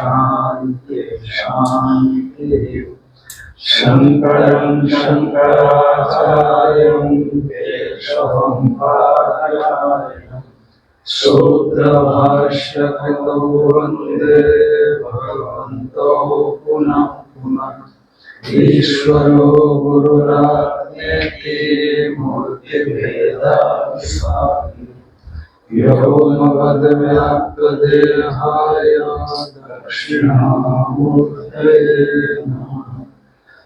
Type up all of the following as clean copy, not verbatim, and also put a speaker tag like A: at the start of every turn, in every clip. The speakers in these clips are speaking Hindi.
A: शांति शांति। शंकरं शंकराचार्यं केशवं बादरायणं सूत्रभाष्यकृतो वन्दे भगवन्तो पुनः पुनः। ईश्वरो गुरुरात्मेति मूर्तिभेदविभागिने व्योमवद्व्याप्तदेहाय दक्षिणामूर्तये नमः।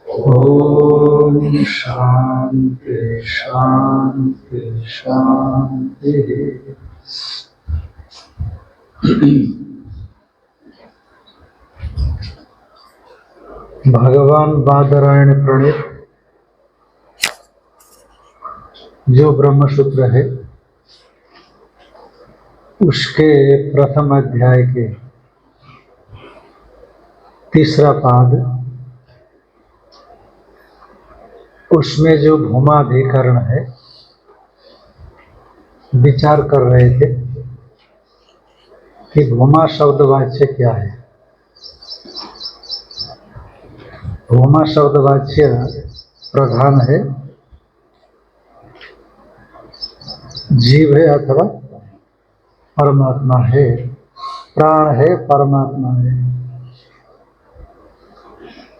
A: ओम शांति शांति शांति।
B: भगवान बादरायण प्रणीत जो ब्रह्मसूत्र है उसके प्रथम अध्याय के तीसरा पाद, उसमें जो भूमाधिकरण है विचार कर रहे थे कि भूमा शब्द वाच्य क्या है। भूमा शब्द वाच्य प्रधान है, जीव है अथवा परमात्मा है, प्राण है, परमात्मा है।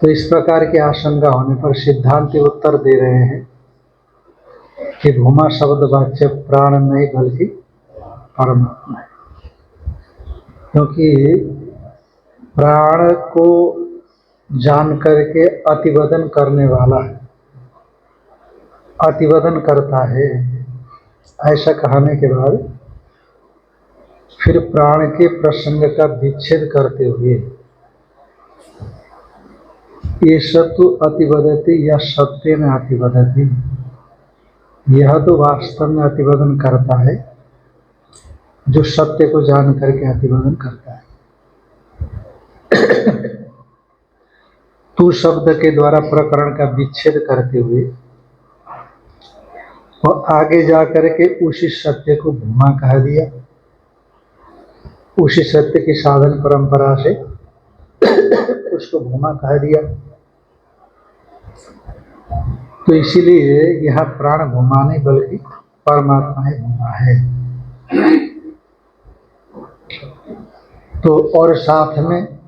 B: तो इस प्रकार की आशंका होने पर सिद्धांती उत्तर दे रहे हैं कि भूमा शब्द वाच्य प्राण नहीं बल्कि परमात्मा है, क्योंकि प्राण को जान करके अतिवदन करने वाला है, अतिवदन करता है। ऐसा कहने के बाद फिर प्राण के प्रसंग का विच्छेद करते हुए ये सत्व अतिवदति या सत्य में अतिवदति, यह तो वास्तव में अतिवदन करता है जो सत्य को जान करके अतिवदन करता है। तू शब्द के द्वारा प्रकरण का विच्छेद करते हुए और आगे जाकर के उसी सत्य को भूमा कह दिया। उसी सत्य की साधन परंपरा से उसको भूमा कह दिया। तो इसीलिए यह प्राण भूमा नहीं बल्कि परमात्मा ही भूमा है। तो और साथ में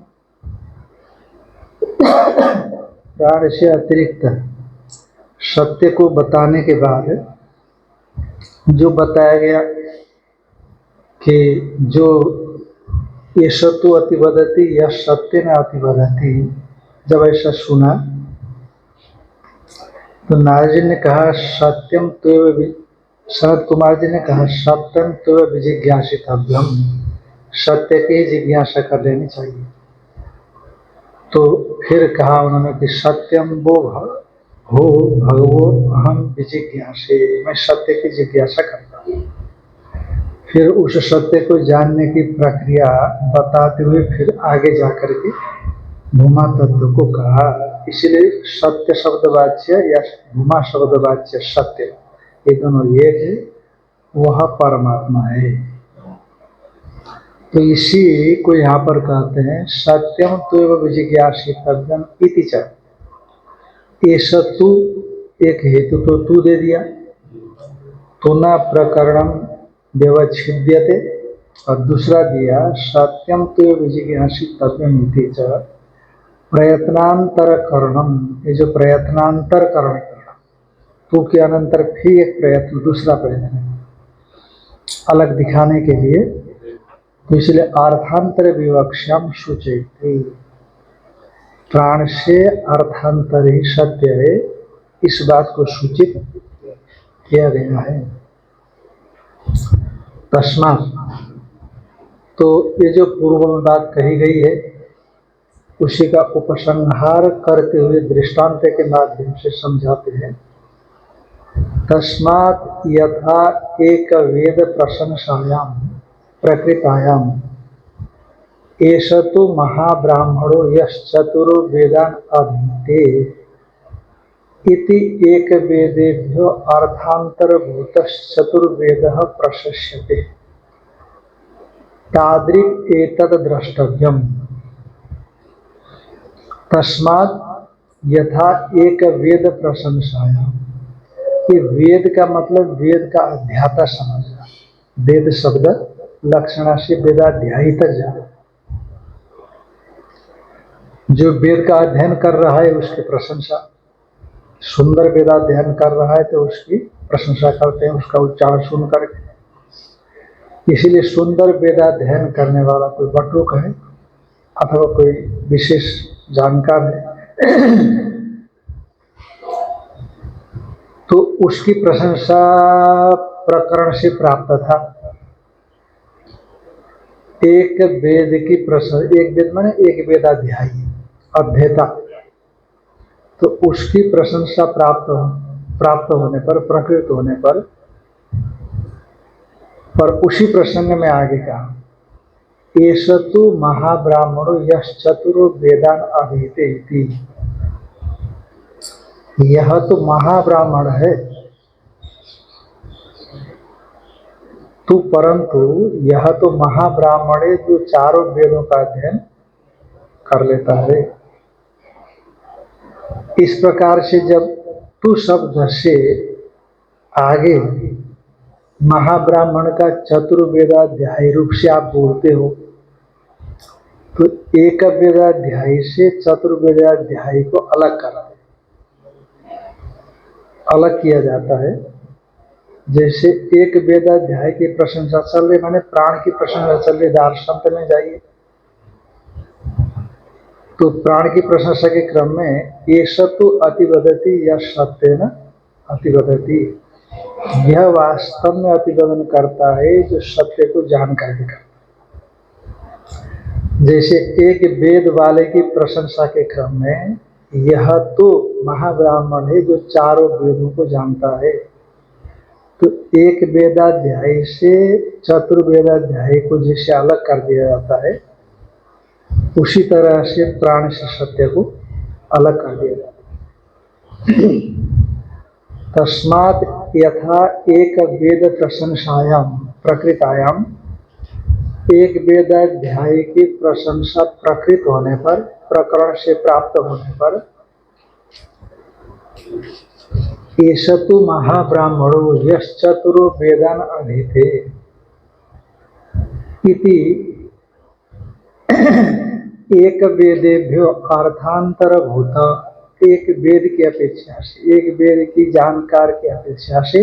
B: प्राण से अतिरिक्त सत्य को बताने के बाद जो बताया गया कि जो ये सत्व अतिवदति या सत्य में अतिवदति, जब ऐसा सुना तो नारद जी ने कहा सत्यम त्वेव, सनत कुमार जी ने कहा सत्यम त्वेव विजिज्ञासितव्यम, सत्य की जिज्ञासा कर लेनी चाहिए। तो फिर कहा उन्होंने कि सत्यम वो हो भगवो अहम विजिज्ञासे, मैं सत्य की जिज्ञासा करता हूँ। फिर उस सत्य को जानने की प्रक्रिया बताते हुए फिर आगे जाकर के भूमा तत्व को कहा। इसलिए सत्य शब्द वाच्य या भूमा शब्द वाच्य सत्य, ये दोनों एक है, वह परमात्मा है। तो इसी को यहाँ पर कहते हैं सत्यम त्वेव विजिज्ञासितव्यम इति च। ये सत्तु एक हेतु तो तू दे दिया, तो न प्रकरणम व्यवच्छिद्यते, और दूसरा दिया सत्यम त्वेव विजिज्ञासितव्यम इति च प्रयत्नांतर करणम। ये जो प्रयत्नांतर करण, तू के अनंतर फिर एक प्रयत्न, दूसरा प्रयत्न अलग दिखाने के लिए, तो इसलिए अर्थांतर विवक्षाम सूचयति, प्राण से अर्थांतर ही सत्य है, इस बात को सूचित किया गया है। तस्मात्, तो ये जो पूर्व में बात कही गई है उसी का उपसंहार करते हुए दृष्टांत के माध्यम से समझाते हैं। तस्मात् यथा एक वेद प्रशंसायाम प्रकृतायाम एष तु महाब्राह्मणो यश्चतुरो वेदान अधीते इति एक वेदेभ्यो अर्थांतरभूतश्चतुर्वेदः प्रशस्यते तादृक् एतद् द्रष्टव्यम्। तस्मात् यथा एक वेद प्रशंसाया, कि वेद का मतलब वेद का अध्याता समझना। वेद शब्द लक्षणा से वेदाध्यायी तक जाना। जो वेद का अध्ययन कर रहा है उसकी प्रशंसा, सुंदर वेदाध्ययन कर रहा है तो उसकी प्रशंसा करते हैं, उसका उच्चारण सुन करके। इसीलिए सुंदर वेदाध्ययन करने वाला कोई बटुक है अथवा कोई विशेष जानकार है तो उसकी प्रशंसा प्रकरण से प्राप्त था। एक वेद की प्रशंसा, एक वेद माने एक वेदाध्यायी अध्येता, तो उसकी प्रशंसा प्राप्त होने पर, प्रकृत होने पर उसी प्रसंग में आगे कहा, एषतु महाब्राह्मणो यश्चतुरो वेदान अधीते इति। यह तो महाब्राह्मण है, तो परंतु यह तो महाब्राह्मण है जो चारों वेदों का अध्ययन कर लेता है। इस प्रकार से जब तू शब्द से आगे महाब्राह्मण का चतुर्वेदाध्यायी रूप से आप बोलते हो, तो एक वेदाध्यायी से चतुर्वेदाध्यायी को अलग किया जाता है। जैसे एक वेदाध्याय की प्रशंसा चल रही, माने प्राण की प्रशंसा चल रही, दार्शनिक में जाइए तो प्राण की प्रशंसा के क्रम में एषतु अतिवदति या सत्येन अतिवदति, यह वास्तव में अतिवदन करता है जो सत्य को जान करके करता। जैसे एक वेद वाले की प्रशंसा के क्रम में यह तो महाब्राह्मण है जो चारों वेदों को जानता है, तो एक वेदाध्यायी से चतुर्वेदाध्यायी को जैसे अलग कर दिया जाता है, उसी तरह से प्राण से सत्य को अलग कर दिया जाता है। तस्मात् यथा एक वेद प्रशंसायाम प्रकृतायाम, एक वेदाध्यायी की प्रशंसा प्रकृत होने पर, प्रकरण से प्राप्त होने पर, एषतु महाब्राह्मणो यश्चतुरो वेदान अधीते इति एक वेदेभ्यो अर्थांतरभूत, एक वेद की अपेक्षा से, एक वेद की जानकार की अपेक्षा से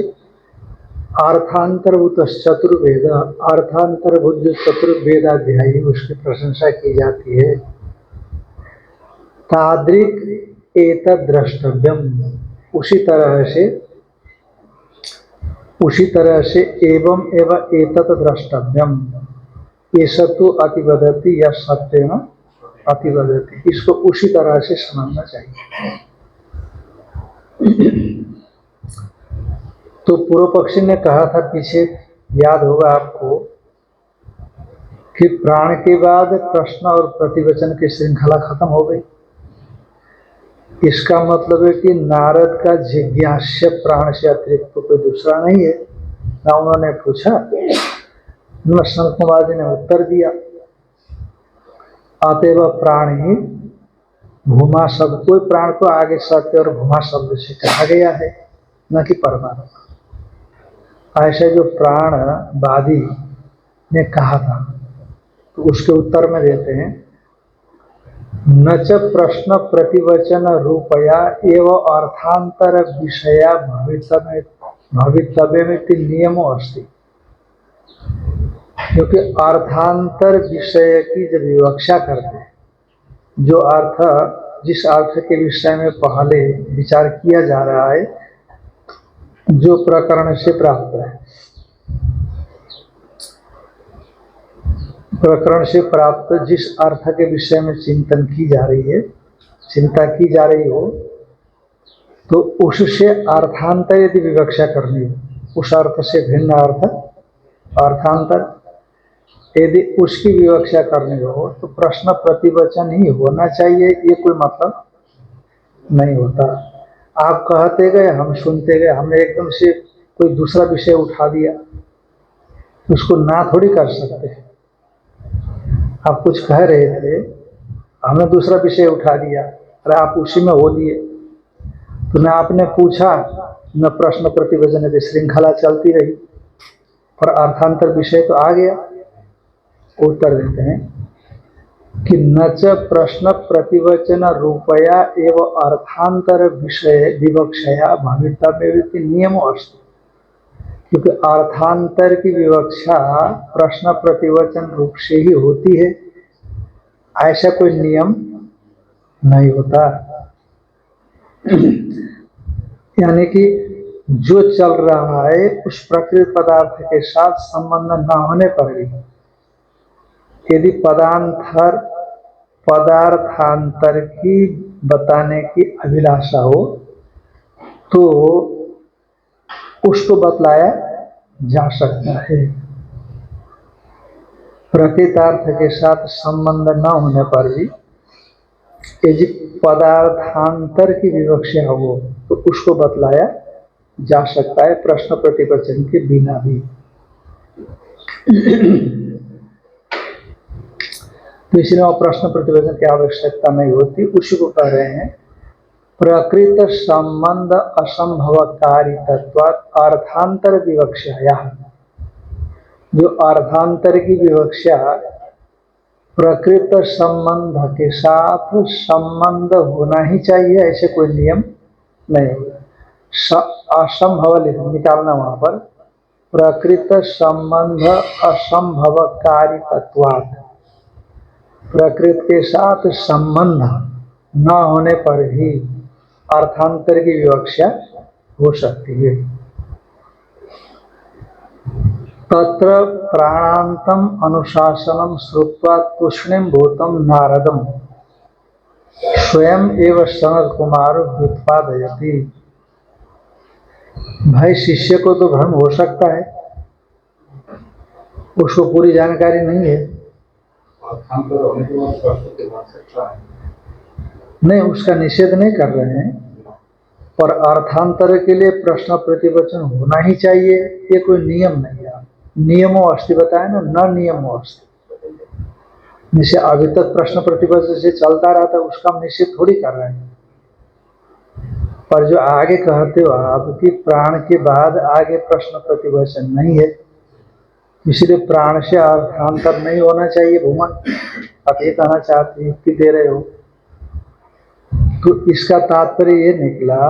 B: अर्थांतरभूत चतुर्वेद, अर्थांतरभूत जो चतुर्वेदाध्यायी उसकी प्रशंसा की जाती है। तादृक् एतद् द्रष्टव्यम, उसी तरह से एवं एवं एतत् द्रष्टव्यम, एषतु अतिवदति या सत्येन अतिवदति, इसको उसी तरह से समझना चाहिए। तो पूर्व पक्षी ने कहा था पीछे, याद होगा आपको, कि प्राण के बाद प्रश्न और प्रतिवचन की श्रृंखला खत्म हो गई। इसका मतलब है कि नारद का जिज्ञास्य प्राण से अतिरिक्त तो कोई दूसरा नहीं है ना। उन्होंने पूछा, सनत कुमार जी ने उत्तर दिया, अतएव प्राण ही भूमा शब्द, कोई प्राण को आगे सत्य और भूमा शब्द से कहा गया है, न कि परमात्मा। ऐसे जो प्राणवादी ने कहा था, तो उसके उत्तर में देते हैं, न च प्रश्न प्रतिवचन रूपया एवं अर्थांतर विषया भवितव्यमिति नियमो अस्ति। क्योंकि अर्थांतर विषय की जब विवक्षा करते हैं, जो अर्थ, जिस अर्थ के विषय में पहले विचार किया जा रहा है, जो प्रकरण से प्राप्त है, प्रकरण से प्राप्त जिस अर्थ के विषय में चिंता की जा रही हो, तो उससे अर्थांतर यदि विवक्षा करनी हो, उस अर्थ से भिन्न अर्थ अर्थांतर यदि उसकी विवक्षा करनी हो, तो प्रश्न प्रतिवचन ही होना चाहिए, ये कोई मतलब नहीं होता। आप कहते गए, हम सुनते गए, हमने एकदम से कोई दूसरा विषय उठा दिया, उसको ना थोड़ी कर सकते। आप कुछ कह रहे थे, हमने दूसरा विषय उठा दिया, अरे आप उसी में हो लिए। तो न आपने पूछा न प्रश्न प्रतिवचन की श्रृंखला चलती रही, पर अर्थांतर विषय तो आ गया। उत्तर देते हैं कि न च प्रश्न प्रतिवचन रूपया एवं अर्थांतर विषय विवक्षया भवितव्य नियमो अस्ति। क्योंकि अर्थांतर की विवक्षा प्रश्न प्रतिवचन रूप से ही होती है, ऐसा कोई नियम नहीं होता। यानी कि जो चल रहा है उस प्रकृत पदार्थ के साथ संबंध न होने पर भी यदि पदार्थांतर की बताने की अभिलाषा हो तो उसको बतलाया जा सकता है। प्रकृतार्थ के साथ संबंध न होने पर भी यदि पदार्थांतर की विवक्षा हो तो उसको बतलाया जा सकता है प्रश्न प्रतिवचन के बिना भी। तो इसलिए वह प्रश्न प्रतिवचन की आवश्यकता नहीं होती। उसी को कह रहे हैं प्रकृत संबंध असंभवकारित्वात् अर्थांतर विवक्षाया। जो अर्थांतर की विवक्षा प्रकृत संबंध के साथ संबंध होना ही चाहिए, ऐसे कोई नियम नहीं होगा। असंभव निकालना वहां पर, प्रकृत संबंध असंभवकारित्वात्, प्रकृति के साथ संबंध न होने पर ही अर्थांतर की विवक्षा हो सकती है। तत्र प्राणांतम अनुशासनम श्रुत्वा तूष्णीम भूतम नारदम स्वयं एवं सनत कुमार व्युत्पादयति। भाई शिष्य को तो भ्रम हो सकता है, उसको पूरी जानकारी नहीं है। नहीं, उसका निषेध नहीं कर रहे हैं, पर अर्थांतर के लिए प्रश्न प्रतिवचन होना ही चाहिए, ये कोई नियम नहीं है। नियमों अस्ति बताया ना, न नियमों अस्ति। जैसे अभी तक प्रश्न प्रतिवचन से चलता रहा था, उसका हम निषेध थोड़ी कर रहे हैं। पर जो आगे कहते हो आप कि प्राण के बाद आगे प्रश्न प्रतिवचन नहीं है, इसलिए प्राण से अर्थांतर नहीं होना चाहिए। भूमन, आप ये कहना चाहते हैं, युक्ति दे रहे हो। तो इसका तात्पर्य ये निकला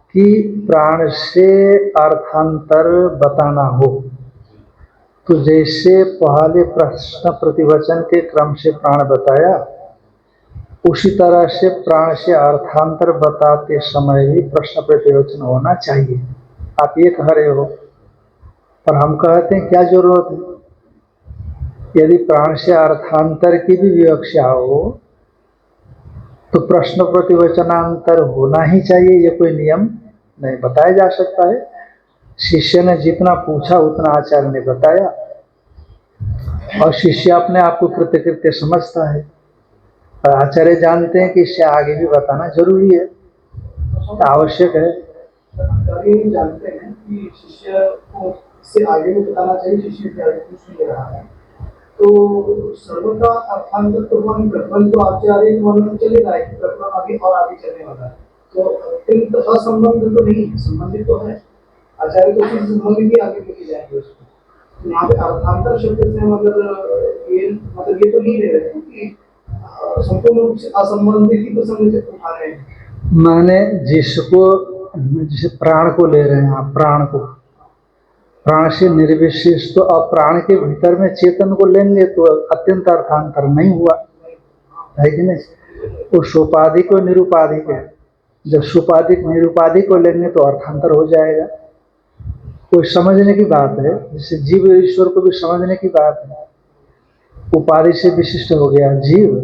B: कि प्राण से अर्थांतर बताना हो तो जैसे पहले प्रश्न प्रतिवचन के क्रम से प्राण बताया, उसी तरह से प्राण से अर्थांतर बताते समय भी प्रश्न प्रतिवचन होना चाहिए। आप ये कह रहे हो, पर हम कहते हैं क्या जरूरत है। यदि प्राण से अर्थांतर की भी विवक्षा हो तो प्रश्न प्रतिवचनांतर होना ही चाहिए, ये कोई नियम नहीं बताया जा सकता है। शिष्य ने जितना पूछा उतना आचार्य ने बताया, और शिष्य अपने आप को कृतकृत्य समझता है, और आचार्य जानते हैं कि इससे आगे भी बताना जरूरी है, आवश्यक है।
C: जानते हैं कि शिष्य को इससे आगे भी बताना चाहिए, शिष्य से आगे कुछ नहीं रहा है, तो सर्वथा अर्थांतर तो प्रकरण तो आचार्य वर्णन चलेगा, प्रकरण आगे और आगे चलने वाला है, तो अत्यंत असंबंध तो नहीं है, संबंधित तो है। आचार्य तो उसी संबंध की आगे लेके जाएंगे उसको। यहाँ पे अर्थांतर शब्द से मतलब ये तो नहीं ले रहे हैं कि संपूर्ण रूप से असंबंधित ही प्रसंग से उठा रहे हैं।
B: माने जिसको, जिसे प्राण को ले रहे हैं आप, प्राण को, प्राण से निर्विशेष, तो अब प्राण के भीतर में चेतन को लेंगे तो अत्यंत अर्थांतर नहीं हुआ है कि नहीं। वो सुपाधिक और निरुपाधिक है, जब सुपाधिक निरुपाधिक को लेंगे तो अर्थांतर हो जाएगा। कोई समझने की बात है, जैसे जीव ईश्वर को भी समझने की बात है। उपाधि से विशिष्ट हो गया जीव,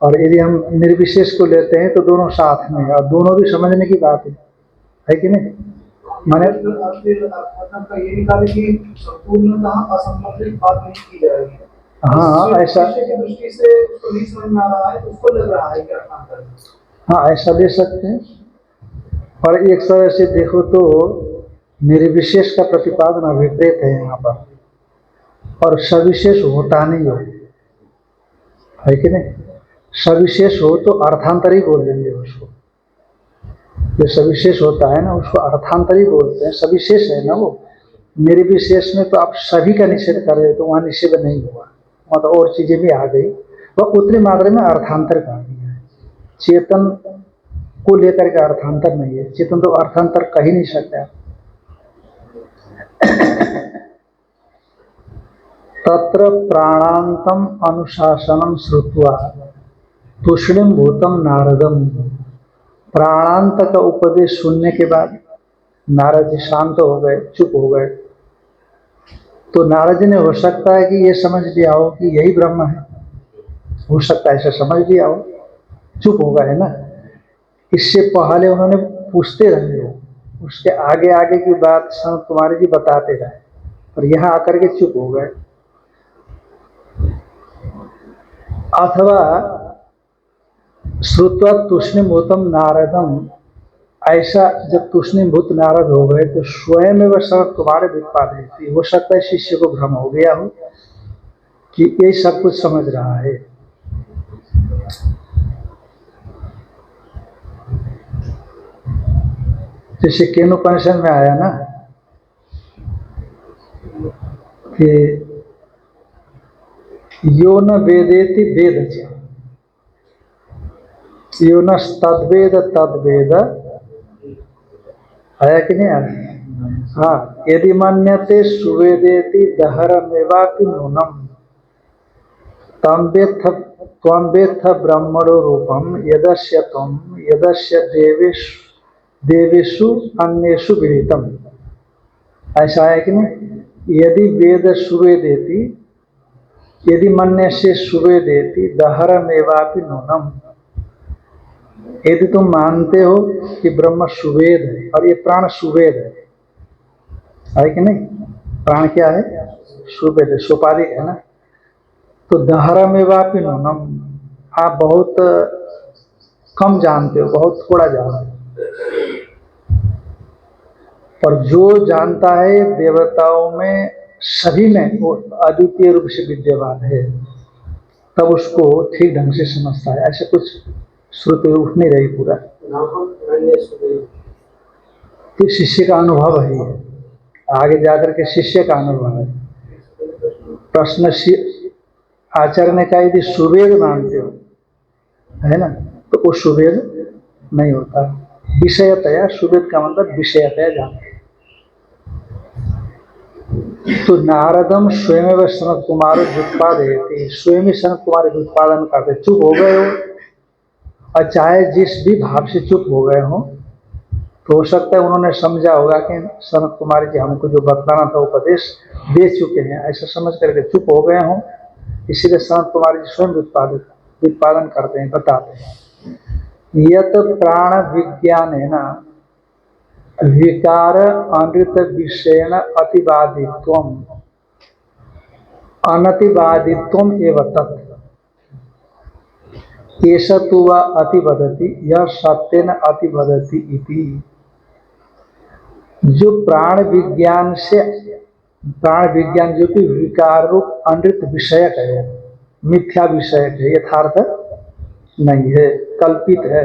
B: और यदि हम निर्विशेष को लेते हैं तो दोनों साथ में, और दोनों भी समझने की बात है कि नहीं। माने
C: ये निकाले कि संपूर्णतः असंबंधित बात नहीं की जा रही है।
B: हाँ, ऐसा
C: की दृष्टि से उसको नहीं समझ में आ रहा है, उसको लग रहा है कि अर्थांतर।
B: हाँ, ऐसा ले सकते हैं। और एक तरह से देखो तो निर्विशेष का प्रतिपादन अभिप्रेत है यहाँ पर, और सविशेष होता नहीं हो, है कि नहीं। सविशेष हो तो अर्थांतर ही बोल देंगे उसको। जो सविशेष होता है ना उसको अर्थांतर ही बोलते हैं, सविशेष है ना वो। निर्विशेष में तो आप सभी का निषेध कर रहे तो वहां निषेध नहीं हुआ, वहां तो और चीजें भी आ गई, वह उतनी मात्रा में अर्थांतर कर दिया है। चेतन को लेकर के अर्थांतर नहीं है, चेतन तो अर्थांतर कह ही नहीं सकता। तत्र प्राणांतम अनुशासनम श्रुत्वा तुष्णिम भूतम नारदम। प्राणांत का उपदेश सुनने के बाद नारद जी शांत हो गए, चुप हो गए। तो नारद जी ने हो सकता है कि ये समझ लिया हो कि यही ब्रह्म है, हो सकता है ऐसा समझ लिया हो, चुप हो गए ना। इससे पहले उन्होंने पूछते रहे हो, उसके आगे आगे की बात संत कुमार जी बताते रहे, और यहाँ आकर के चुप हो गए। अथवा श्रुत्वा तुष्णीभूतम नारदम, ऐसा जब तुष्णीभूत नारद हो गए तो स्वयं में वह सनत कुमार व्युत्पादन थी। हो सकता है शिष्य को भ्रम हो गया हो कि ये सब कुछ समझ रहा है। जैसे केनोपनिषद में आया ना कि यो न वेदेति वेद च, यो न तद्वेद तद्वेद, आया कि नहीं आया? हाँ, यदि मन्यते सुवेदेति दहरमेवापि नूनम त्वं वेत्थ ब्रह्मणो रूपम यदस्य त्वं यदस्य देवेषु अन्येषु विदितम। ऐसा है कि नहीं? यदि वेद सुवेदेति, यदि मन्य से सुवेदेति दहरमेवापि नूनम, यदि तुम मानते हो कि ब्रह्म सुवेद है और ये प्राण सुवेद है कि नहीं? प्राण क्या है? सुवेद है, सोपाधिक है ना। तो दहरमेवापि नूनम, आप बहुत कम जानते हो, बहुत थोड़ा जानते हो। पर जो जानता है देवताओं में सभी में वो अद्वितीय रूप से विद्यमान है, तब उसको ठीक ढंग से समझता है। ऐसे कुछ श्रुति उठ नहीं रही पूरा, तो शिष्य का अनुभव है, आगे जाकर के शिष्य का अनुभव है। प्रश्न आचार्य ने कहा यदि सुवेद मानते हो, है ना, तो वो सुवेद नहीं होता। विषयतया, सुवेद का मतलब विषयतया जानते। तो नारदम स्वयं सनत कुमार व्युत्पादयति, स्वयं ही सनत कुमार व्युत्पादन करते। चुप हो गए हो, और चाहे जिस भी भाव से चुप हो गए हो, तो हो सकता है उन्होंने समझा होगा कि सनत कुमार जी हमको जो बतलाना था उपदेश दे चुके हैं, ऐसा समझ करके चुप हो गए हों। इसीलिए सनत कुमार जी स्वयं व्युत्पादन करते हैं, बताते हैं। यत प्राण विज्ञान है ना विकार अनृत विषयण अतिवादित्वम अनतिवादित्वम एवं तत् एषतु वा अतिवदति यह सत्येन अतिवदति इति। जो प्राण विज्ञान से, प्राण विज्ञान जो कि विकार रूप अनृत विषयक है, मिथ्या विषयक है, यथार्थ नहीं है, कल्पित है।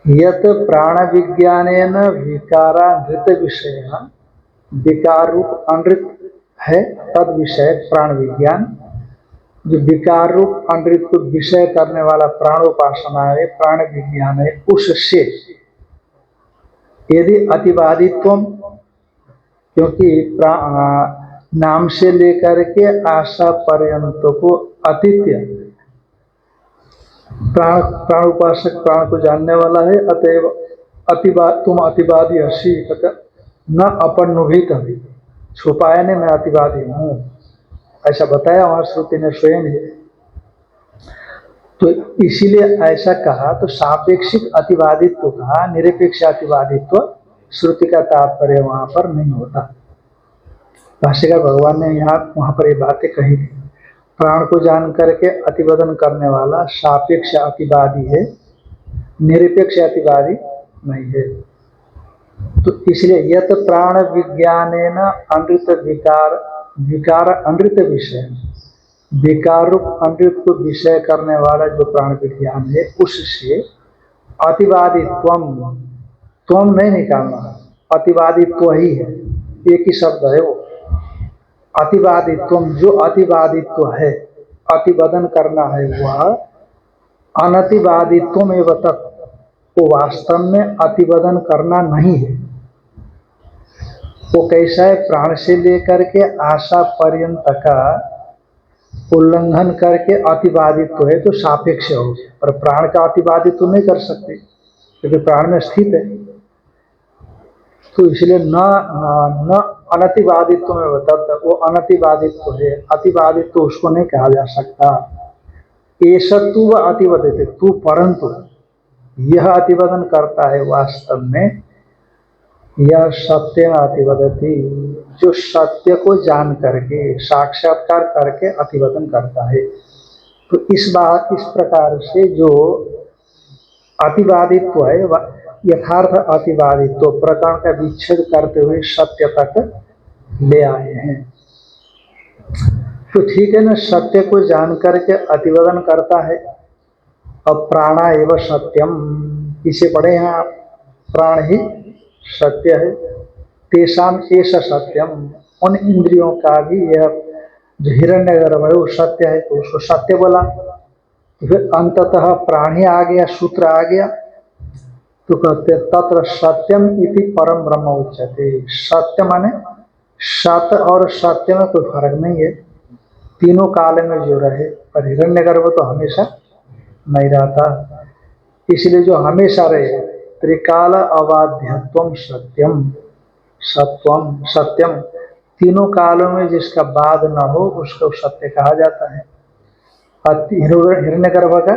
B: यत प्राण विज्ञानेन विकारानृत विषय, विकार रूप अनृत है तद विषय प्राण विज्ञान। जो विकार रूप अनृत को विषय करने वाला प्राणोपासना है, प्राण विज्ञान है, उससे यदि अतिवादित्व, क्योंकि नाम से लेकर के आशा पर्यंत को अतिथ्य प्राण उपासक प्राण को जानने वाला है। अतएव तुम अतिवादी हसी न अपनुभित, छुपाया ने मैं अतिवादी हूँ, ऐसा बताया वहां श्रुति ने स्वयं ही। तो इसीलिए ऐसा कहा, तो सापेक्षिक अतिवादित्व कहा, निरपेक्ष अतिवादित्व श्रुति का तात्पर्य वहां पर नहीं होता। भाष्यकार भगवान ने यहाँ वहां पर ये बातें कही थी। प्राण को जान करके अतिवदन करने वाला सापेक्ष अतिवादी है, निरपेक्ष अतिवादी नहीं है। तो इसलिए यत प्राण विज्ञानेन अनृत विकार अनृत विषय, विकार रूप अमृत को विषय करने वाला जो प्राण विज्ञान है, उससे अतिवादित्वम, त्वम नहीं निकालना, अतिवादित्व ही है, एक ही शब्द है वो। अतिवादित्वम, जो अतिवादित्व है, अतिवदन करना है वह अनतिवादित्वम एवं तत्, वो वास्तव में अतिवदन करना नहीं है। वो कैसा है, प्राण से लेकर के आशा पर्यंत का उल्लंघन करके अतिवादित्व है, तो सापेक्ष हो गया। पर प्राण का अतिवादित्व नहीं कर सकते क्योंकि प्राण में स्थित है, तो इसलिए न अनतिवादित्व में बताता, वो अनतिवादित्व है, अतिवादित्व उसको नहीं कहा जा सकता। एषत्तु व अतिवदते तू, परंतु यह अतिवदन करता है वास्तव में, यह सत्य अतिवदति, जो सत्य को जान करके साक्षात्कार करके अतिवदन करता है। तो इस प्रकार से जो अतिवादित्व है, यथार्थ अतिवादित्व प्रकरण का विच्छेद करते हुए सत्य तक ले आए हैं। तो ठीक है ना, सत्य को जान करके अतिवदन करता है। अब प्राणा एवं सत्यम, इसे पढ़े हैं आप, प्राण ही सत्य है। तेषाम एष सत्यम, उन इंद्रियों का भी यह जो हिरण्यगर्भ है वो सत्य है, तो उसको सत्य बोला। तो फिर अंततः प्राण ही आ गया, सूत्र आ गया, तो कहते तत्र सत्यम इति परम ब्रह्म उच्यते। सत्य माने सत्य और सत्य में कोई फर्क नहीं है, तीनों काल में जो रहे, पर हिरण्यगर्भ तो हमेशा नहीं रहता, इसलिए जो हमेशा रहे, त्रिकाल अबाध्यत्वम सत्यम, सत्वम सत्यम, तीनों कालों में जिसका बाद न हो उसको सत्य कहा जाता है। हिरण्यगर्भ का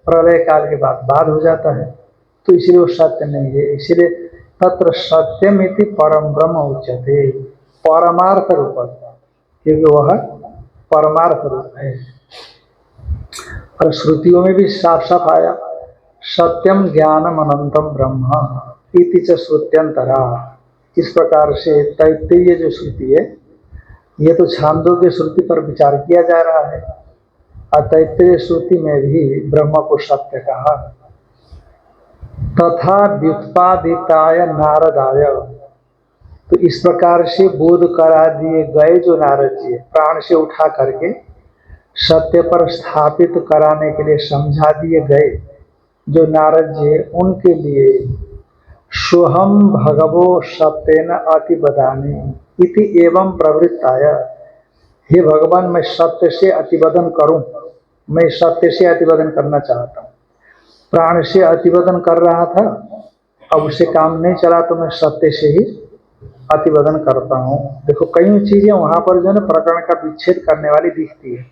B: प्रलय काल के बाद बाद हो जाता है, तो इसलिए वो सत्य नहीं है। इसलिए तत्र सत्यम इति परम ब्रह्म उच्यते, परमार्थ रूप, क्योंकि वह परमार्थ रूप है। और श्रुतियों में भी साफ साफ आया, सत्यम ज्ञानम अनंतम ब्रह्म इति च श्रुत्यंतरा। इस प्रकार से तैत्तिरीय जो श्रुति है, ये तो छांदोग्य श्रुति पर विचार किया जा रहा है, और तैत्तिरीय श्रुति में भी ब्रह्म को सत्य कहा। तथा व्युत्पादिताय नारदाय, तो इस प्रकार से बोध करा दिए गए जो नारद जी प्राण से उठा करके सत्य पर स्थापित कराने के लिए समझा दिए गए जो नारद जी, उनके लिए सोहम भगवो सत्येन अतिवदानि इति एवं प्रवृत्ताय, हे भगवान मैं सत्य से अतिवदन करूं, मैं सत्य से अतिवदन करना चाहता हूं। प्राण से अतिवदन कर रहा था, अब उसे काम नहीं चला तो मैं सत्य से ही अतिवदन करता हूं। देखो कई चीजें वहां पर जो है ना प्रकरण का विच्छेद करने वाली दिखती है।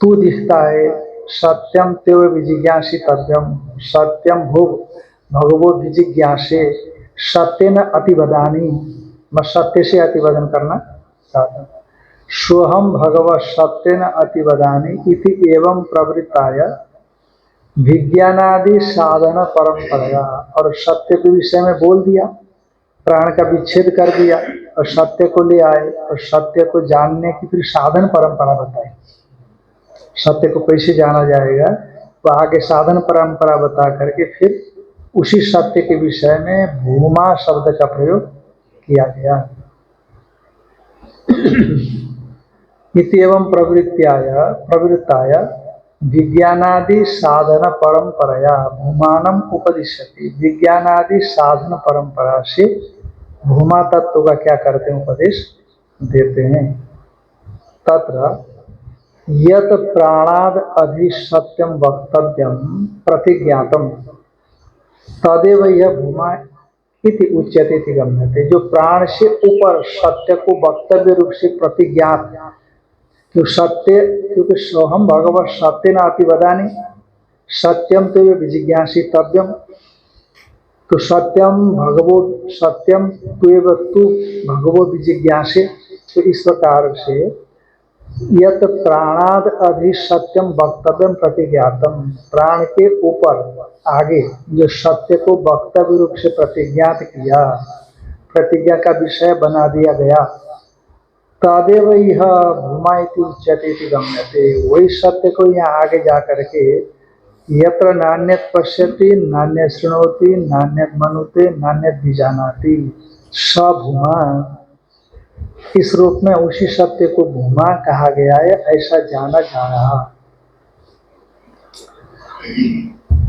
B: तू दिखता है सत्यम तेव विजिज्ञासितव्यम, सत्यम भोग भगवो विजिज्ञासे, सत्य न अतिवदानी, मैं सत्य से अतिवदन करना चाहता हूँ। सोहम भगव सत्य न अतिवदानी इति एवं प्रवृत्ताय विज्ञानादि साधन परंपरा, और सत्य के विषय में बोल दिया, प्राण का विच्छेद कर दिया और सत्य को ले आए, और सत्य को जानने की फिर साधन परंपरा बताई। सत्य को कैसे जाना जाएगा, तो आगे साधन परंपरा बता करके फिर उसी सत्य के विषय में भूमा शब्द का प्रयोग किया गया। इति एवं प्रवृत्ताय विज्ञानादि साधन परंपराया भूमानम उपदिश्यति, विज्ञानादि साधन परंपरा से भूमा तत्व का क्या करते हैं, उपदेश देते हैं। तत्र यत प्राणाद अधि सत्यम वक्तव्यम प्रतिज्ञातम तदेव यह भूमा इति उच्यते इति गम्यते, जो प्राण से ऊपर सत्य को वक्तव्य रूप से प्रतिज्ञात, क्योंकि सोहम भगवत सत्य न अतिवदानी, सत्यम तो विजिज्ञासितव्यम, तो सत्यम भगवो सत्यम तु भगवो विजिज्ञासे। तो इस प्रकार से यत प्राणाद अधि सत्यम वक्तव्यम प्रतिज्ञातम, प्राण के ऊपर आगे जो सत्य को वक्तव्य रूप से प्रतिज्ञात किया, प्रतिज्ञा का विषय बना दिया गया, तदेव यह भूमा इति उच्यते इति गम्यते। वही सत्य को यहाँ आगे जा करके यत्र नान्यत पश्यति नान्यत शृणोति नान्यत मनुते नान्यत विजानाति स भूमा, इस रूप में उसी सत्य को भूमा कहा गया है, ऐसा जाना जा रहा।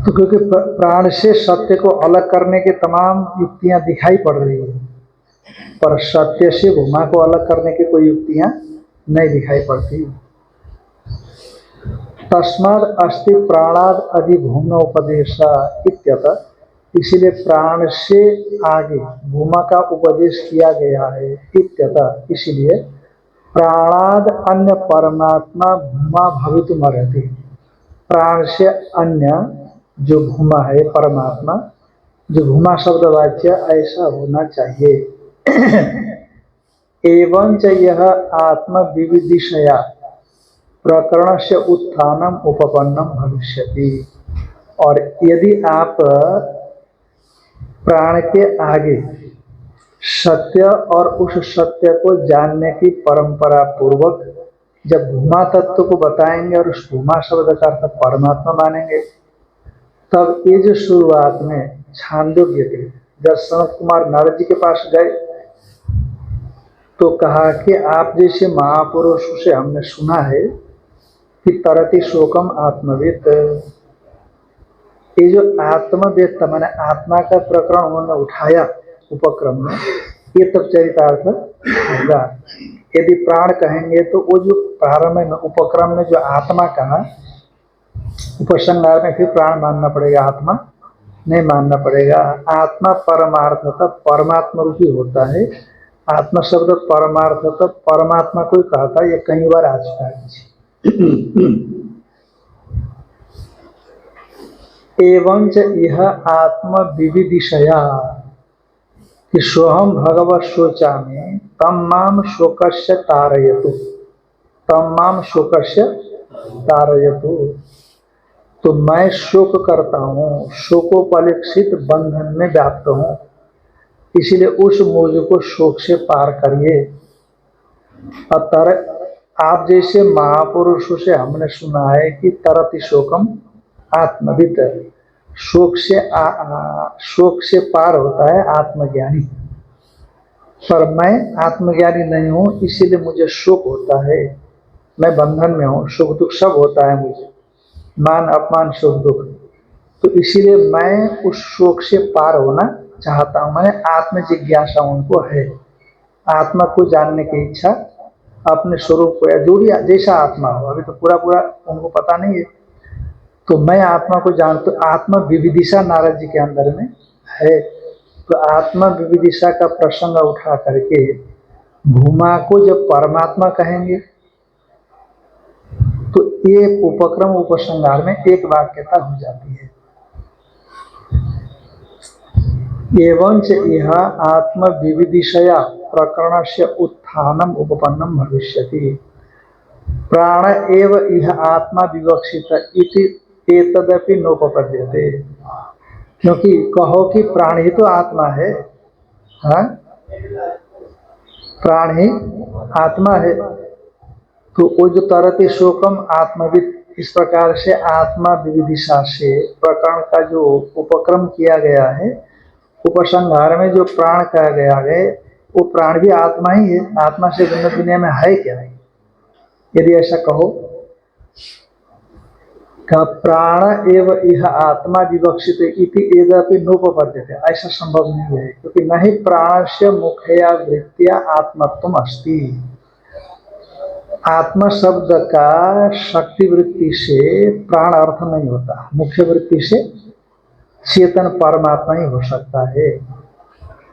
B: तो क्योंकि प्राण से सत्य को अलग करने के तमाम युक्तियां दिखाई पड़ रही है, पर सत्य से भूमा को अलग करने की कोई युक्तियां नहीं दिखाई पड़ती। तस्माद अस्ति प्राणाद अधिभूम्नोपदेश इत्यतः, इसीलिए प्राण से आगे भूमा का उपदेश किया गया है। इत्यतः, इसीलिए प्राणाद अन्य परमात्मा भूमा भवितुमर्हति, प्राण से अन्य जो भूमा है परमात्मा, जो भूमा शब्द वाच्य ऐसा होना चाहिए। एवं च यह आत्म विविदिशया प्रकरण से उत्थानम उपपन्नम भविष्यति, और यदि आप प्राण के आगे सत्य और उस सत्य को जानने की परंपरा पूर्वक जब भूमा तत्व को बताएंगे और उस भूमा शब्द का अर्थ परमात्मा मानेंगे, तब ये जो शुरुआत में छांदोग्य के जब सनत कुमार नारद जी के पास गए तो कहा कि आप जैसे महापुरुषों से हमने सुना है कि तरति शोकम आत्मवेद, ये जो आत्मवेद मैंने आत्मा का प्रकरण उन्होंने उठाया उपक्रम में, ये तब चरितार्थ होगा। यदि प्राण कहेंगे तो वो जो प्रारंभ में उपक्रम में जो आत्मा कहा, उपसंहार में फिर प्राण मानना पड़ेगा, आत्मा नहीं मानना पड़ेगा। आत्मा परमार्थतः परमात्मा रूपी होता है। आत्मा शब्द परमार्थतः परमात्मा को ही कहता है, ये कई बार आ चुका है। एवं च यह आत्म विविदिशया कि सोहम भगवत शोचामि तम माम शोकस्य तारयतु, तम माम शोकस्य तारयतु, तो मैं शोक करता हूँ, शोकोपलक्षित बंधन में व्याप्त हूँ, इसीलिए उस मुझ को शोक से पार करिए। और आप जैसे महापुरुषों से हमने सुना है कि तरति शोकम आत्मविद, शोक से पार होता है आत्मज्ञानी, पर मैं आत्मज्ञानी नहीं हूँ, इसीलिए मुझे शोक होता है, मैं बंधन में हूँ, सुख दुख सब होता है मुझे, मान अपमान सुख दुख, तो इसीलिए मैं उस शोक से पार होना चाहता हूँ। मैंने आत्म जिज्ञासा उनको है, आत्मा को जानने की इच्छा, अपने स्वरूप को, या जो भी जैसा आत्मा हो, अभी तो पूरा उनको पता नहीं है, तो मैं आत्मा को जानता हूँ। आत्मा विविदिशा नारद जी के अंदर में है, तो आत्मा विविदिशा का प्रसंग उठा करके भूमा को जब परमात्मा कहेंगे तो ये उपक्रम उपसंहार में एक वाक्यता हो जाती है। एवं च यह आत्म विविदिशया प्रकरण से उत्थानम उपपन्नम भविष्यति, प्राण एव यह आत्मा विवक्षित इति एतदपि नोपपद्यते, क्योंकि कहो कि प्राण ही तो आत्मा है, हाँ प्राण ही आत्मा है, तो वो जो तरति शोकम आत्मविद, इस प्रकार से आत्मा विविदिशा से प्रकरण का जो उपक्रम किया गया है, उपसंहार में जो प्राण कहा गया है, वो प्राण भी आत्मा ही है, आत्मा से भिन्न दुनिया में है क्या? यदि ऐसा कहो का प्राण एव यह आत्मा विवक्षित इति एदपि नोपपद्यते, ऐसा संभव नहीं है, क्योंकि नहीं प्राण से मुखया वृत्तिया आत्मत्वम अस्ति, आत्मा शब्द का शक्ति वृत्ति से प्राण अर्थ नहीं होता, मुख्य वृत्ति से चेतन परमात्मा ही हो सकता है।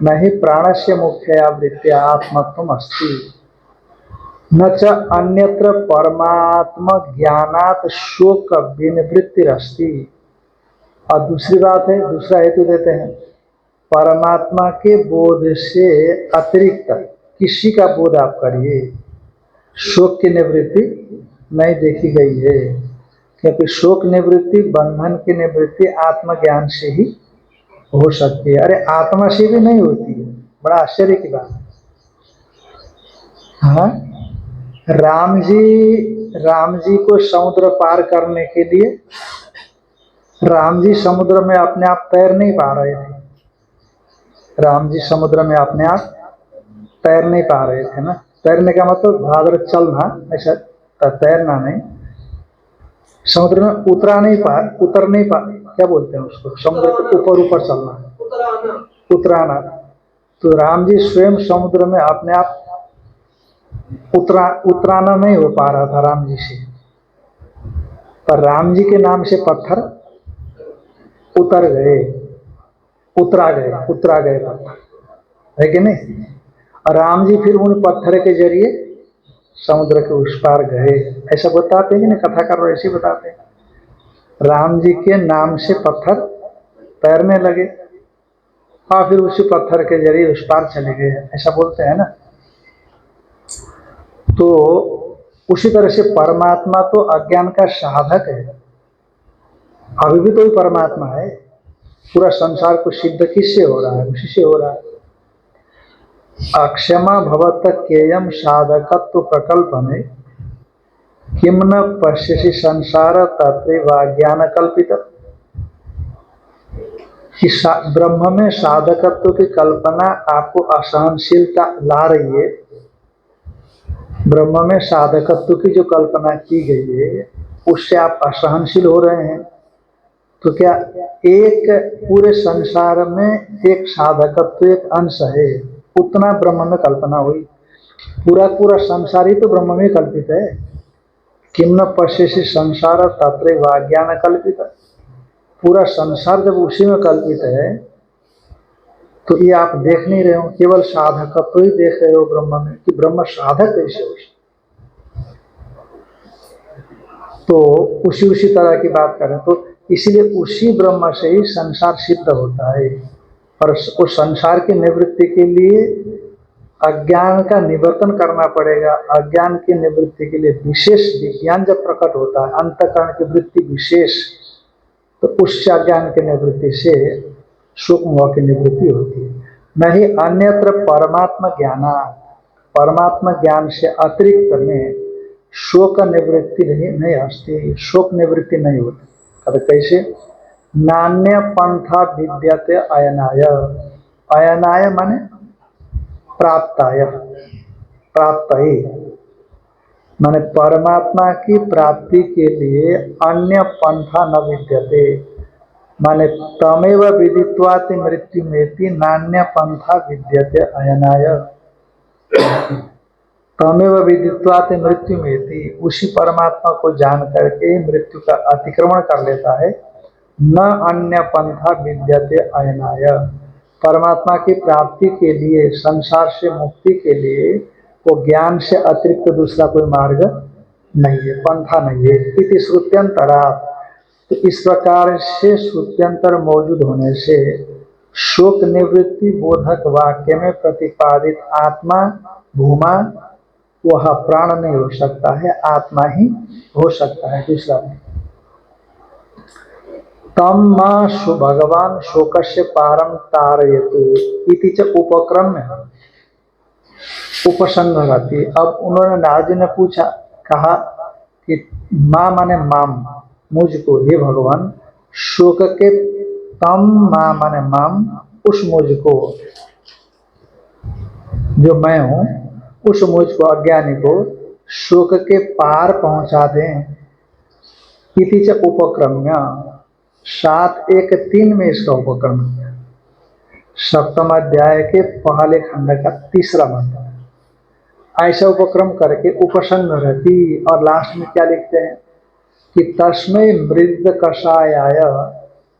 B: नहीं प्राण से मुख्या वृत्तिया आत्मत्वम अस्ति, न च अन्यत्र परमात्मा ज्ञानात् शोक विनिवृत्तिरस्ति। और दूसरी बात है, दूसरा हेतु देते हैं, परमात्मा के बोध से अतिरिक्त किसी का बोध आप करिए, शोक की निवृत्ति नहीं देखी गई है, क्योंकि शोक निवृत्ति, बंधन की निवृत्ति आत्मज्ञान से ही हो सकती है। अरे आत्मा से भी नहीं होती है, बड़ा आश्चर्य की बात है। हाँ राम जी को समुद्र पार करने के लिए राम जी समुद्र में अपने आप तैर नहीं पा रहे थे। राम जी समुद्र में अपने आप तैर नहीं पा रहे थे ना। तैरने का मतलब भाद्र चलना, ऐसा तैरना नहीं। समुद्र में उतर नहीं पा, क्या बोलते हैं उसको, समुद्र के ऊपर ऊपर चलना, उतराना। तो राम जी स्वयं समुद्र में अपने आप उतराना नहीं हो पा रहा था राम जी से, पर राम जी के नाम से पत्थर उतरा गए पत्थर, है कि नहीं। और राम जी फिर उन पत्थर के जरिए समुद्र के उस पार गए। ऐसा बताते हैं कि नहीं, कथाकार ऐसे बताते हैं। राम जी के नाम से पत्थर तैरने लगे और फिर उसी पत्थर के जरिए उस पार चले गए, ऐसा बोलते हैं ना। तो उसी तरह से परमात्मा तो अज्ञान का साधक है, अभी भी तो ही परमात्मा है। पूरा संसार को सिद्ध किससे हो रहा है, उसी से हो रहा है। अक्षमा भवत केयम साधकत्व प्रकल्पने किम न पश्यसि संसार तत्रैव ज्ञान कल्पित। कि ब्रह्म में साधकत्व की कल्पना आपको असहनशीलता ला रही है। ब्रह्म में साधकत्व की जो कल्पना की गई है उससे आप असहनशील हो रहे हैं। तो क्या एक पूरे संसार में एक साधकत्व एक अंश है, उतना ब्रह्म में कल्पना हुई। पूरा संसार ही तो ब्रह्म में कल्पित है। किम न पश्यसि संसार तत्रैव ज्ञान कल्पित। पूरा संसार जब उसी में कल्पित है तो ये आप देख नहीं रहे हो, केवल साधकत्व ही देख रहे हो ब्रह्म में, कि ब्रह्म साधक कैसे हो। तो उसी तरह की बात करें तो इसलिए उसी ब्रह्म से ही संसार सिद्ध होता है। और उस संसार की निवृत्ति के लिए अज्ञान का निवर्तन करना पड़ेगा। अज्ञान की निवृत्ति के लिए विशेष विज्ञान जब प्रकट होता है, अंतःकरण की वृत्ति विशेष, तो उस अज्ञान की निवृत्ति से सूक्ष्म की निवृत्ति होती है। नहीं अन्यत्र परमात्मा ज्ञाना, परमात्मा ज्ञान से अतिरिक्त में शोक निवृत्ति नहीं हस्ती, शोक निवृत्ति नहीं होती। अब कैसे, नान्य पंथा विद्यते अयनाय। अयनाय माने प्राप्ताय, प्राप्तये माने परमात्मा की प्राप्ति के लिए अन्य पंथा न विद्यते, माने तमेव विदित्वाति मृत्युमेति नान्य पंथा विद्यते अयनाय। तमेव विदित्वाति मृत्युमेति, उसी परमात्मा को जान करके मृत्यु का अतिक्रमण कर लेता है। न अन्य पंथा विद्यते अयनाय, परमात्मा की प्राप्ति के लिए, संसार से मुक्ति के लिए वो ज्ञान से अतिरिक्त दूसरा कोई मार्ग नहीं है, पंथा नहीं है। इति श्रुत्यंतरा, तो इस प्रकार से श्रुत्यंतर मौजूद होने से शोक निवृत्ति बोधक वाक्य में प्रतिपादित आत्मा भूमा वह प्राण नहीं हो सकता है, आत्मा ही हो सकता है, दूसरा नहीं। तम मां भगवान शोकस्य पारम तारयतु इति च उपक्रम में उपसंहरति। अब उन्होंने नारद ने पूछा, कहा कि मां माने माम, मुझको, हे भगवान, शोक के, तम मां माने माम, उस मुझको, जो मैं हूं, उस मुझको अज्ञानी को शोक के पार पहुंचा दें। इति च उपक्रम्य, 7:1:3 में इसका उपक्रम है। सप्तम अध्याय के पहले खंड का तीसरा मंत्र। ऐसा उपक्रम करके उपसंहरति, और लास्ट में क्या लिखते हैं कि तस्मै मृद कषायाय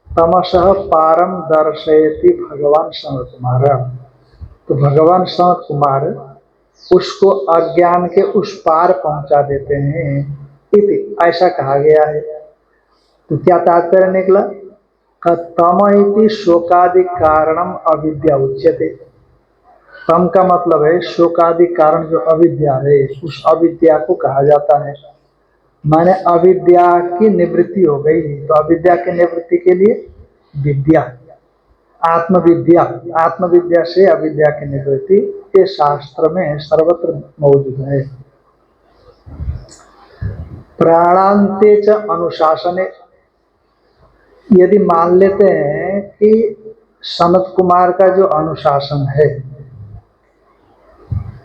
B: तमसः पारम दर्शयति भगवान सनत कुमार। तो भगवान सनत कुमार उसको अज्ञान के उस पार पहुंचा देते हैं, इति ऐसा कहा गया है। तो क्या तात्पर्य निकला, तम इति शोकादि कारणम अविद्या उच्यते। तम का मतलब है शोकादि कारण जो अविद्या है, उस अविद्या को कहा जाता है। माने अविद्या की निवृत्ति हो गई, तो अविद्या की निवृत्ति के लिए विद्या, आत्मविद्या, आत्मविद्या से अविद्या की निवृत्ति, ये शास्त्र में सर्वत्र मौजूद है। प्राणांते च अनुशासने, यदि मान लेते हैं कि सनत कुमार का जो अनुशासन है,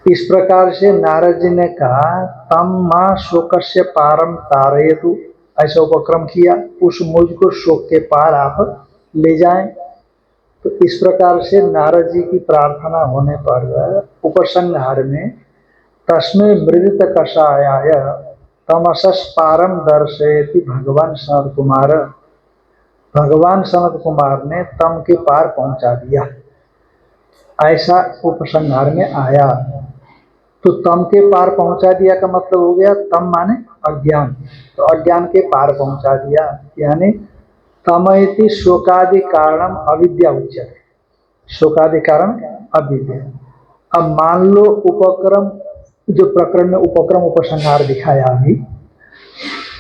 B: इस प्रकार से नारद जी ने कहा तम मां शोकस्य पारम तारयतु, ऐसा उपक्रम किया, उस मुझ को शोक के पार आप ले जाएं। तो इस प्रकार से नारद जी की प्रार्थना होने पर उपसंहार में तस्मै मृदित कषायाय तमसस पारम दर्शयति भगवान सनत कुमार, भगवान सनत कुमार ने तम के पार पहुंचा दिया, ऐसा उपसंहार में आया। तो तम के पार पहुंचा दिया का मतलब हो गया, तम माने अज्ञान, तो अज्ञान के पार पहुंचा दिया, यानी तमयति शोकादि कारणम अविद्या उच्यते, शोकादि कारण अविद्या। अब मान लो उपक्रम, जो प्रकरण में उपक्रम उपसंहार दिखाया अभी,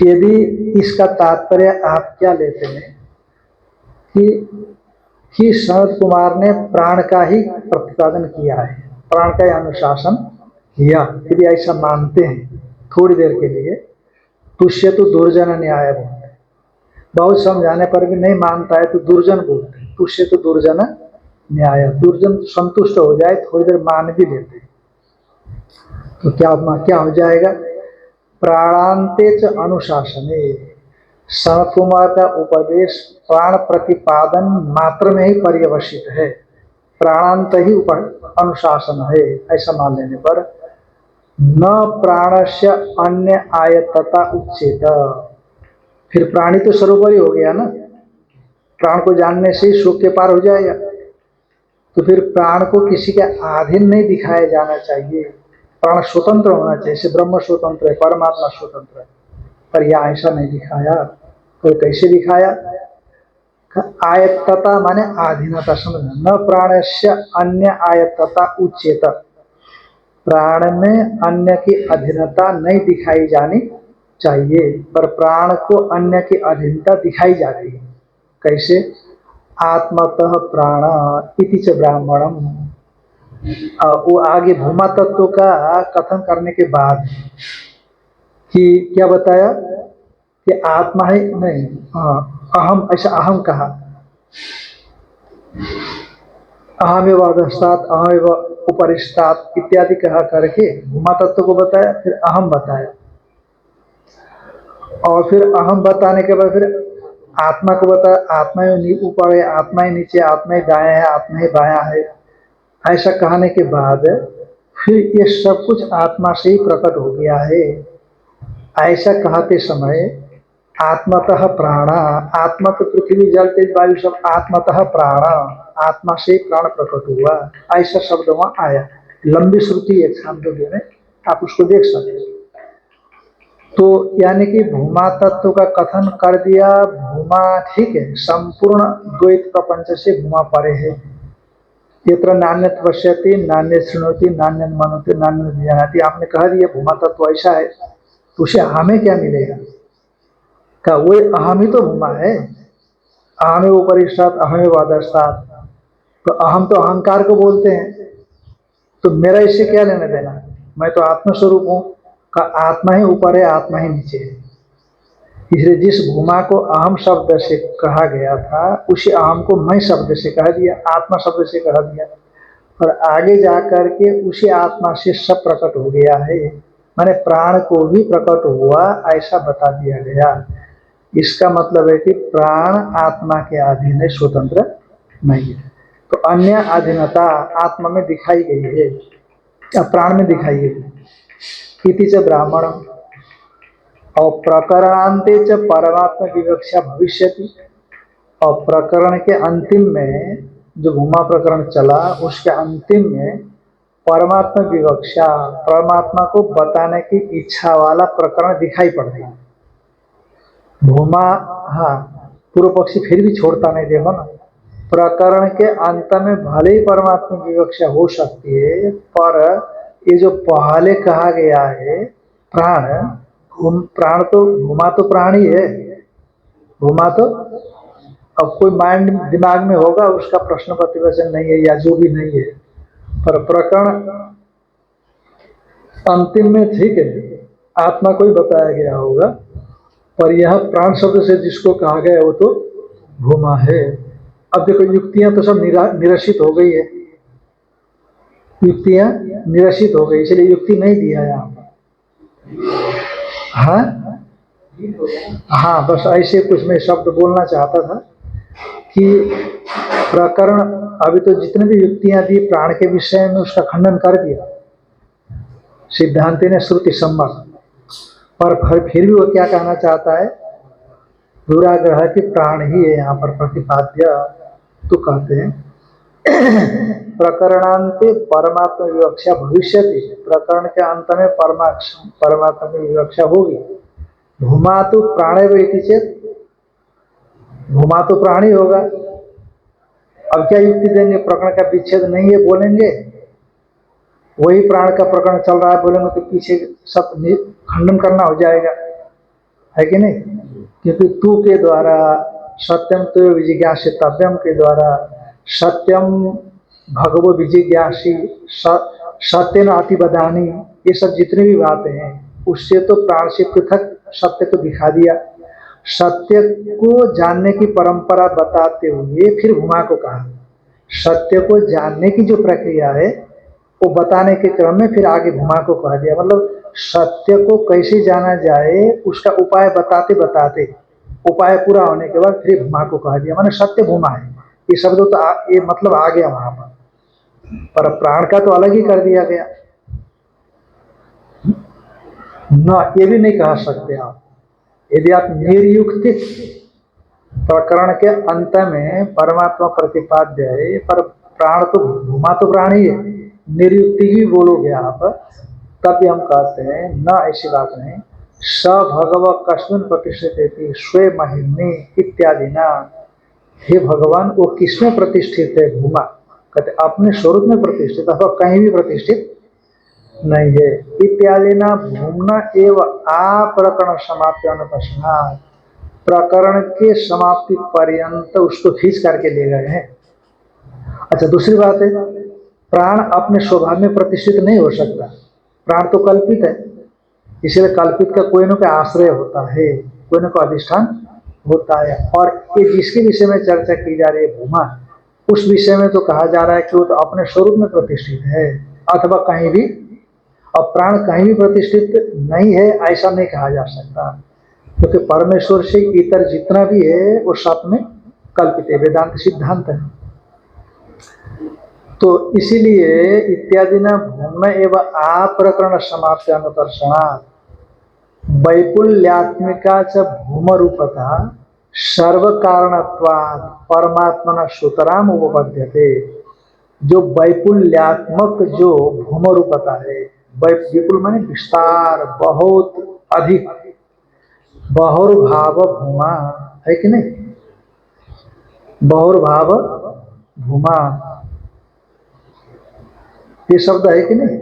B: यदि इसका तात्पर्य आप क्या लेते हैं कि सनत कुमार ने प्राण का ही प्रतिपादन किया है, प्राण का ही अनुशासन किया, यदि ऐसा मानते हैं थोड़ी देर के लिए, तुष्य तो दुर्जन न्याय बोलते हैं, बहुत समझाने पर भी नहीं मानता है तो दुर्जन बोलते हैं, तुष्य तो दुर्जन न्याय, दुर्जन संतुष्ट हो जाए थोड़ी देर मान भी लेते हैं, तो क्या हो जाएगा, प्राणांते च अनुशासने, सनत कुमार का उपदेश प्राण प्रतिपादन मात्र में ही पर्यवसित है, प्राणांत ही अनुशासन है, ऐसा मान लेने पर न प्राणस्य अन्य आयतता उच्चेत, फिर प्राणी तो सर्वोपरि हो गया ना, प्राण को जानने से ही शोक के पार हो जाएगा, तो फिर प्राण को किसी के अधीन नहीं दिखाया जाना चाहिए, प्राण स्वतंत्र होना चाहिए, जैसे ब्रह्म स्वतंत्र है, परमात्मा स्वतंत्र है, पर यह ऐसा नहीं दिखाया। तो कैसे दिखाया, आयतता माने आधीनता, समझना, न प्राणस्य अन्य आयतता उच्चेत, प्राण में अन्य की अधीनता नहीं दिखाई जानी चाहिए, पर प्राण को अन्य की अधीनता दिखाई जाती है। कैसे, आत्मतः प्राण इति च ब्राह्मणम, वो आगे भूमा तत्व का कथन करने के बाद कि क्या बताया कि आत्मा है नहीं, अहम, ऐसा अहम कहा, अहमेव अधस्तात् अहमेव उपरिष्टात् इत्यादि कहा करके भूमा तत्व को बताया, फिर अहम बताया, और फिर अहम बताने के बाद फिर आत्मा को बताया, आत्मा ही ऊपर है, आत्मा ही नीचे, आत्मा ही दायां है, आत्मा ही बायां है, ऐसा कहने के बाद फिर ये सब कुछ आत्मा से ही प्रकट हो गया है, ऐसा कहते समय आत्मतः प्राण, आत्मा तो पृथ्वी जल तेज वायु सब आत्मतः प्राण, आत्मा से प्राण प्रकट हुआ, ऐसा शब्द वहां आया, लंबी श्रुति है छांदोग्य में, आप उसको देख सकते हैं। तो यानी कि भूमा तत्व का कथन कर दिया, भूमा ठीक है, संपूर्ण द्वैत प्रपंच से भूमा परे है, यत्र नान्यत पश्यति नान्य शृणोति नान्य मनोति नान्य जानाति, आपने कह दिया भूमा तत्व ऐसा है, तो उसे हमें क्या मिलेगा, का वो अहम ही तो भूमा है, अहमे उपरिष्टात् अहमे वादस्तात्, तो अहम तो अहंकार को बोलते हैं, तो मेरा इससे क्या लेना देना, मैं तो आत्मस्वरूप हूं, का आत्मा ही ऊपर है, आत्मा ही नीचे है, इसलिए जिस भूमा को अहम शब्द से कहा गया था उसी अहम को मैं शब्द से कह दिया, आत्मा शब्द से कह दिया, और आगे जाकर के उसी आत्मा से सब प्रकट हो गया है, माने प्राण को भी प्रकट हुआ ऐसा बता दिया गया। इसका मतलब है कि प्राण आत्मा के अधीन है, स्वतंत्र नहीं है, तो अन्य अधीनता आत्मा में दिखाई गई है, प्राण में दिखाई गई, इति च ब्राह्मण, और प्रकरणांते च परमात्मा विवक्षा भविष्यति, और प्रकरण के अंतिम में जो भूमा प्रकरण चला उसके अंतिम में परमात्मा विवक्षा, परमात्मा को बताने की इच्छा वाला प्रकरण दिखाई पड़ती है। भूमा, हाँ पूर्व पक्षी फिर भी छोड़ता नहीं, देखो ना, प्रकरण के अंत में भले ही परमात्मा विवक्षा हो सकती है, पर ये जो पहले कहा गया है प्राण, प्राण तो भूमा तो प्राणी है, भूमा तो, अब कोई माइंड दिमाग में होगा उसका प्रश्न प्रतिवचन नहीं है या जो भी नहीं है, पर प्रकरण अंतिम में ठीक है, आत्मा को ही बताया गया होगा, पर यह प्राण शब्द से जिसको कहा गया वो तो भूमा है। अब देखो युक्तियां तो सब निरसित हो गई है, युक्तियां निरसित हो गई, इसलिए युक्ति नहीं दिया यहाँ पर। हाँ हाँ, बस ऐसे कुछ मैं शब्द बोलना चाहता था कि प्रकरण अभी तो जितने भी युक्तियां दी प्राण के विषय में उसका खंडन कर दिया सिद्धांति ने श्रुति सम्मत, पर फिर भी वो क्या कहना चाहता है, दुराग्रह कि प्राण ही है यहाँ पर प्रतिपाद्य। तो कहते हैं प्रकरणांते परमात्मा विवक्षा भविष्यति, प्रकरण के अंत में परमात्मा की विवक्षा होगी। भूमा तो प्राणे वही चेत, भूमा तो प्राणी होगा। अब क्या युक्ति देंगे, प्रकरण का विच्छेद नहीं है बोलेंगे, वही प्राण का प्रकरण चल रहा है बोलेंगे तो पीछे सब खंडन करना हो जाएगा, है कि नहीं? क्योंकि तू के द्वारा सत्यम तो विजिज्ञासितव्यम के द्वारा सत्यम भगवो विजिज्ञासी सत्य न अतिबदानी, ये सब जितने भी बातें हैं उससे तो प्राण से पृथक सत्य को दिखा दिया। सत्य को जानने की परंपरा बताते हुए फिर भूमा को कहा, सत्य को जानने की जो प्रक्रिया है वो बताने के क्रम में फिर आगे भूमा को कह दिया। मतलब सत्य को कैसे जाना जाए उसका उपाय बताते बताते उपाय पूरा होने के बाद फिर भूमा को कह दिया, माने सत्य भूमा है। ये शब्द तो ये मतलब आ गया वहां पर प्राण का तो अलग ही कर दिया गया ना, ये भी नहीं कह सकते आप। यदि आप निर्युक्तिक प्रकरण के अंत में परमात्मा प्रतिपाद्य है पर प्राण तो भूमा तो प्राणी है, निर्युक्ति ही बोलोगे आप तब भी हम कहते हैं न, ऐसी बात नहीं। स भगव कस्मिन प्रतिष्ठित स्वे महिनी इत्यादि ना, हे भगवान वो किसमें प्रतिष्ठित है? भूमा, कहते अपने स्वरूप में प्रतिष्ठित अथवा कहीं भी प्रतिष्ठित नहीं है। इत्यादि ना भूमना एवं प्रकरण समाप्ति अनुपस्नात, प्रकरण के समाप्ति पर्यंत उसको खींच करके ले गए हैं। अच्छा, दूसरी बात है, प्राण अपने स्वभाव में प्रतिष्ठित नहीं हो सकता, प्राण तो कल्पित है, इसलिए कल्पित का कोई न कोई आश्रय होता है, कोई न कोई अधिष्ठान होता है। और ये जिसके विषय में चर्चा की जा रही है भूमा, उस विषय में तो कहा जा रहा है कि वो तो अपने स्वरूप में प्रतिष्ठित है अथवा कहीं भी, और प्राण कहीं भी प्रतिष्ठित नहीं है ऐसा नहीं कहा जा सकता, क्योंकि परमेश्वर से इतर जितना भी है वो सब में कल्पित है, वेदांत सिद्धांत है। तो इसीलिए इत्यादि न भूम एवं प्रकरण समाप्ति अनुकर्षणा वैपुल्यात्मिका च भूम रूपता सर्व कारणत्वात् परमात्मना सुतराम उपपद्यते। जो वैपुल्यात्मक जो भूम रूपता है, विपुल माने विस्तार, बहुत अधिक, बहुर्भाव भूमा, है कि नहीं? बहुर्भाव भूमा ये शब्द है कि नहीं?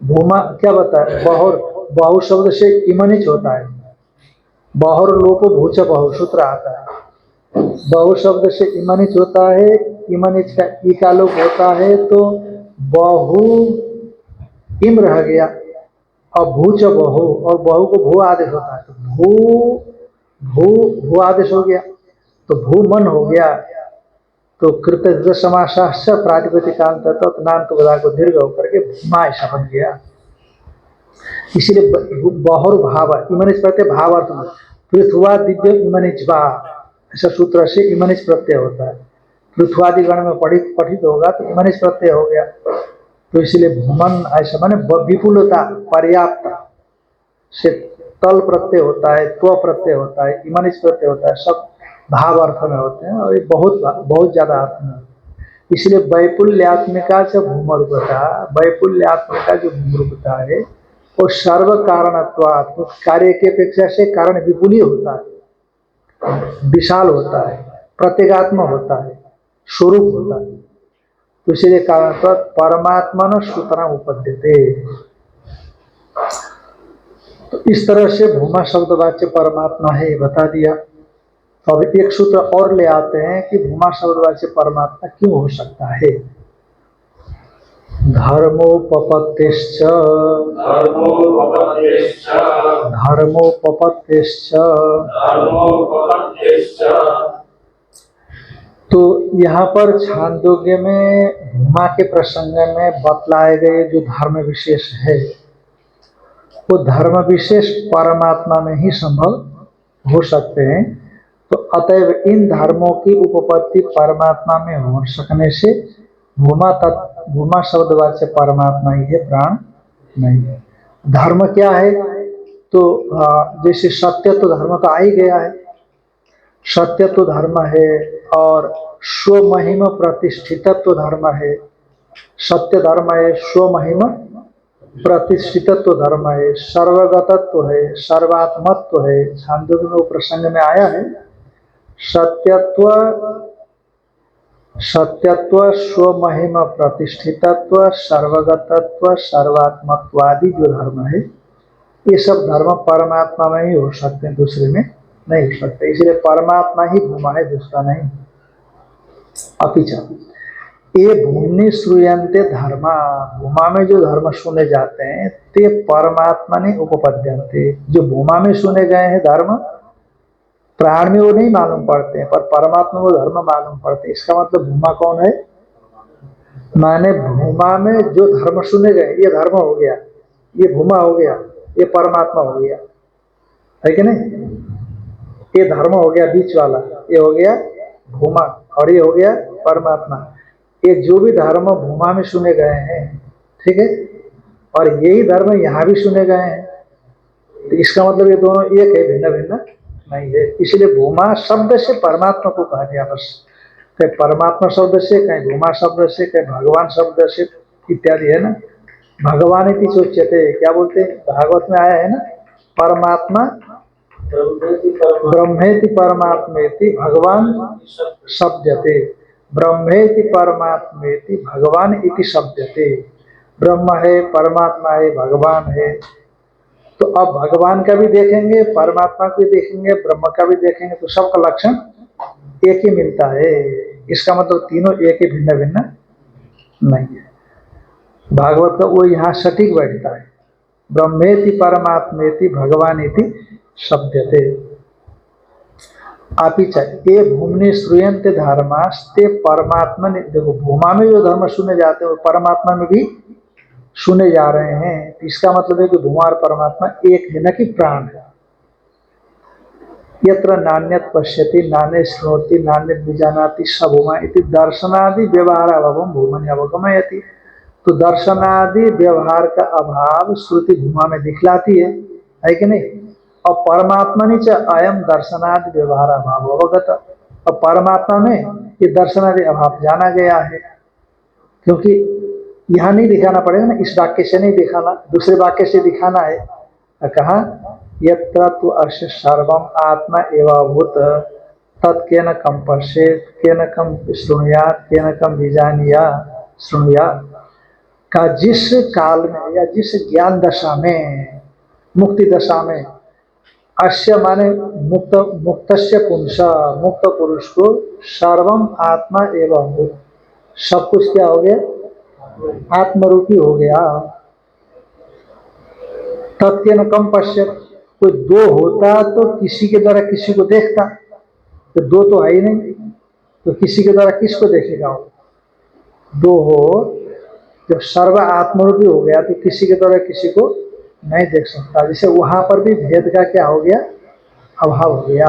B: भूमा क्या बताए? बहु शब्द से इमनिच होता है, बहुर लोप भूच बहु सूत्र आता है। बहु शब्द से इमनिच होता है, इमनिच का ई का लोप होता है तो बहु इम रह गया, और भूच बहु, और बहु को भू आदेश होता है तो भू आदेश हो गया तो भू मन हो गया, तो कृत समास प्रातिपदिकांत नान्त को दीर्घ होकर के भूमा ऐसा बन गया। इसीलिए बहुर्भाव इमनिच प्रत्यय भाव अर्थ में, पृथ्वा दिव्य इमनिच भा, ऐसा सूत्र से इमनिच प्रत्यय होता है। पृथ्वादि गण में पठित होगा तो इमनिच प्रत्यय हो गया, तो इसीलिए भूमन ऐसा माने विपुलता, पर्याप्त से तल प्रत्यय होता है, त्व प्रत्यय होता है, इमनिच प्रत्यय होता है, सब भाव अर्थ में होते हैं और ये बहुत ज्यादा अर्थ में। इसलिए वैपुल्यात्मिका से भूम रूपता, वैपुल्यात्मिका जो भूम रूपता है वो सर्व कारणत्वात्, कार्य के अपेक्षा से कारण विपुल ही होता है, विशाल होता है, प्रत्येगात्म होता है, स्वरूप होता है। तो इसलिए कारण परमात्मा न सूतना उपद्यते। तो इस तरह से भूमा शब्द वाच्य परमात्मा है बता दिया। तो अब एक सूत्र और ले आते हैं कि भूमा शब्द वाच्य परमात्मा क्यों हो सकता है। धर्मोपपत्तिश्च
A: धर्मोपपत्तिश्च
B: धर्मोपपत्तिश्च।
A: धर्मोपपत्तिश्च।
B: तो यहाँ पर छांदोग्य में भूमा के प्रसंग में बतलाए गए जो धर्म विशेष है वो धर्म विशेष परमात्मा में ही संभव हो सकते हैं। तो अतएव इन धर्मों की उपपत्ति परमात्मा में हो सकने से भूमा शब्दवाच्य परमात्मा ही है, प्राण नहीं है। धर्म क्या है? तो जैसे सत्य तो धर्म तो आ ही गया है, सत्य तो धर्म है, और स्वमहिम प्रतिष्ठितत्व धर्म है। सत्य धर्म है, स्वमहिम प्रतिष्ठितत्व धर्म है, सर्वगतत्व है, सर्वात्मत्व है। छांदोग्य में प्रसंग में आया है सत्यत्व, स्वमहिम प्रतिष्ठितत्व, सर्वगतत्व, सर्वात्मत्वादि जो धर्म है ये सब धर्म परमात्मा में ही हो सकते हैं, दूसरे में नहीं हो सकते। इसलिए परमात्मा ही भूमा है, दूसरा नहीं। अपिचा ये भूमि श्रूयन्ते धर्मा, भूमा में जो धर्म सुने जाते हैं ते परमात्मा ने उपपद्यन्ते, जो भूमा में सुने गए हैं धर्म प्राण में वो नहीं मालूम पड़ते हैं, पर परमात्मा वो धर्म मालूम पड़ते हैं। इसका मतलब भूमा कौन है? माने भूमा में जो धर्म सुने गए ये धर्म हो गया, ये भूमा हो गया, ये परमात्मा हो गया, है कि नहीं? ये धर्म हो गया बीच वाला, ये हो गया भूमा, और ये हो गया परमात्मा। ये जो भी धर्म भूमा में सुने गए हैं, ठीक है, और यही धर्म यहाँ भी सुने गए हैं, तो इसका मतलब ये दोनों एक है, भिन्न भिन्न नहीं है। इसलिए भूमा शब्द से परमात्मा को कहा गया बस। कहीं परमात्मा शब्द से, कहीं भूमा शब्द से, कहीं भगवान शब्द से इत्यादि है ना। भगवान इति चोच्यते, क्या बोलते हैं? भागवत में आया है ना, परमात्मा ब्रह्मेति परमात्मेति भगवान शब्दते, ब्रह्मेति परमात्मेति भगवान इति शब्दते। ब्रह्म है, परमात्मा है, भगवान है। तो अब भगवान का भी देखेंगे, परमात्मा को भी देखेंगे, ब्रह्म का भी देखेंगे, तो सबका लक्षण एक ही मिलता है। इसका मतलब तीनों एक ही, भिन्न भिन्न नहीं है। भागवत का वो यहाँ सटीक बैठता है, ब्रह्मेति परमात्मेति भगवान इति शब्दते। आपिच ये भूमि श्रूयन्ते धर्मास्ते परमात्मा ने, देखो भूमा में जो धर्म सुने जाते हैं वो परमात्मा में भी सुने जा रहे हैं। इसका मतलब है कि भूमा और परमात्मा एक है, न कि प्राण है। यत्र नान्यत पश्यति नान्य श्रोति नान्यत विजानाति स भूमा इति दर्शनादि व्यवहार अभावम भूमनि अवगमयति। तो दर्शनादि व्यवहार का अभाव श्रुति भूमा में दिखलाती है कि नहीं? और परमात्मा नीचे अयम दर्शनादि व्यवहार अभाव अवगत, और परमात्मा में ये दर्शनादि अभाव जाना गया है। क्योंकि यहाँ नहीं दिखाना पड़ेगा ना, इस वाक्य से नहीं दिखाना, दूसरे वाक्य से दिखाना है। कहा यत्र तु अस्य सर्वम आत्मा एवाभूत तत्केन कम पश्येत् केन कम शृणुयात् केन कम शृणुयात्। का जिस काल में या जिस ज्ञान दशा में, मुक्ति दशा में, अस्य माने मुक्तस्य पुंस, मुक्त पुरुष को सर्वम आत्मा एवं भूत, सब कुछ क्या हो गया? आत्मरूपी हो गया। तत्के न कम पश्यत, कोई दो होता तो किसी के द्वारा किसी को देखता, तो दो तो है ही नहीं, तो किसी के द्वारा किसको देखेगा? वो दो हो, जब सर्व आत्मरूपी हो गया तो किसी के द्वारा किसी को नहीं देख सकता। जैसे वहां पर भी भेद का क्या हो गया? अभाव हो गया।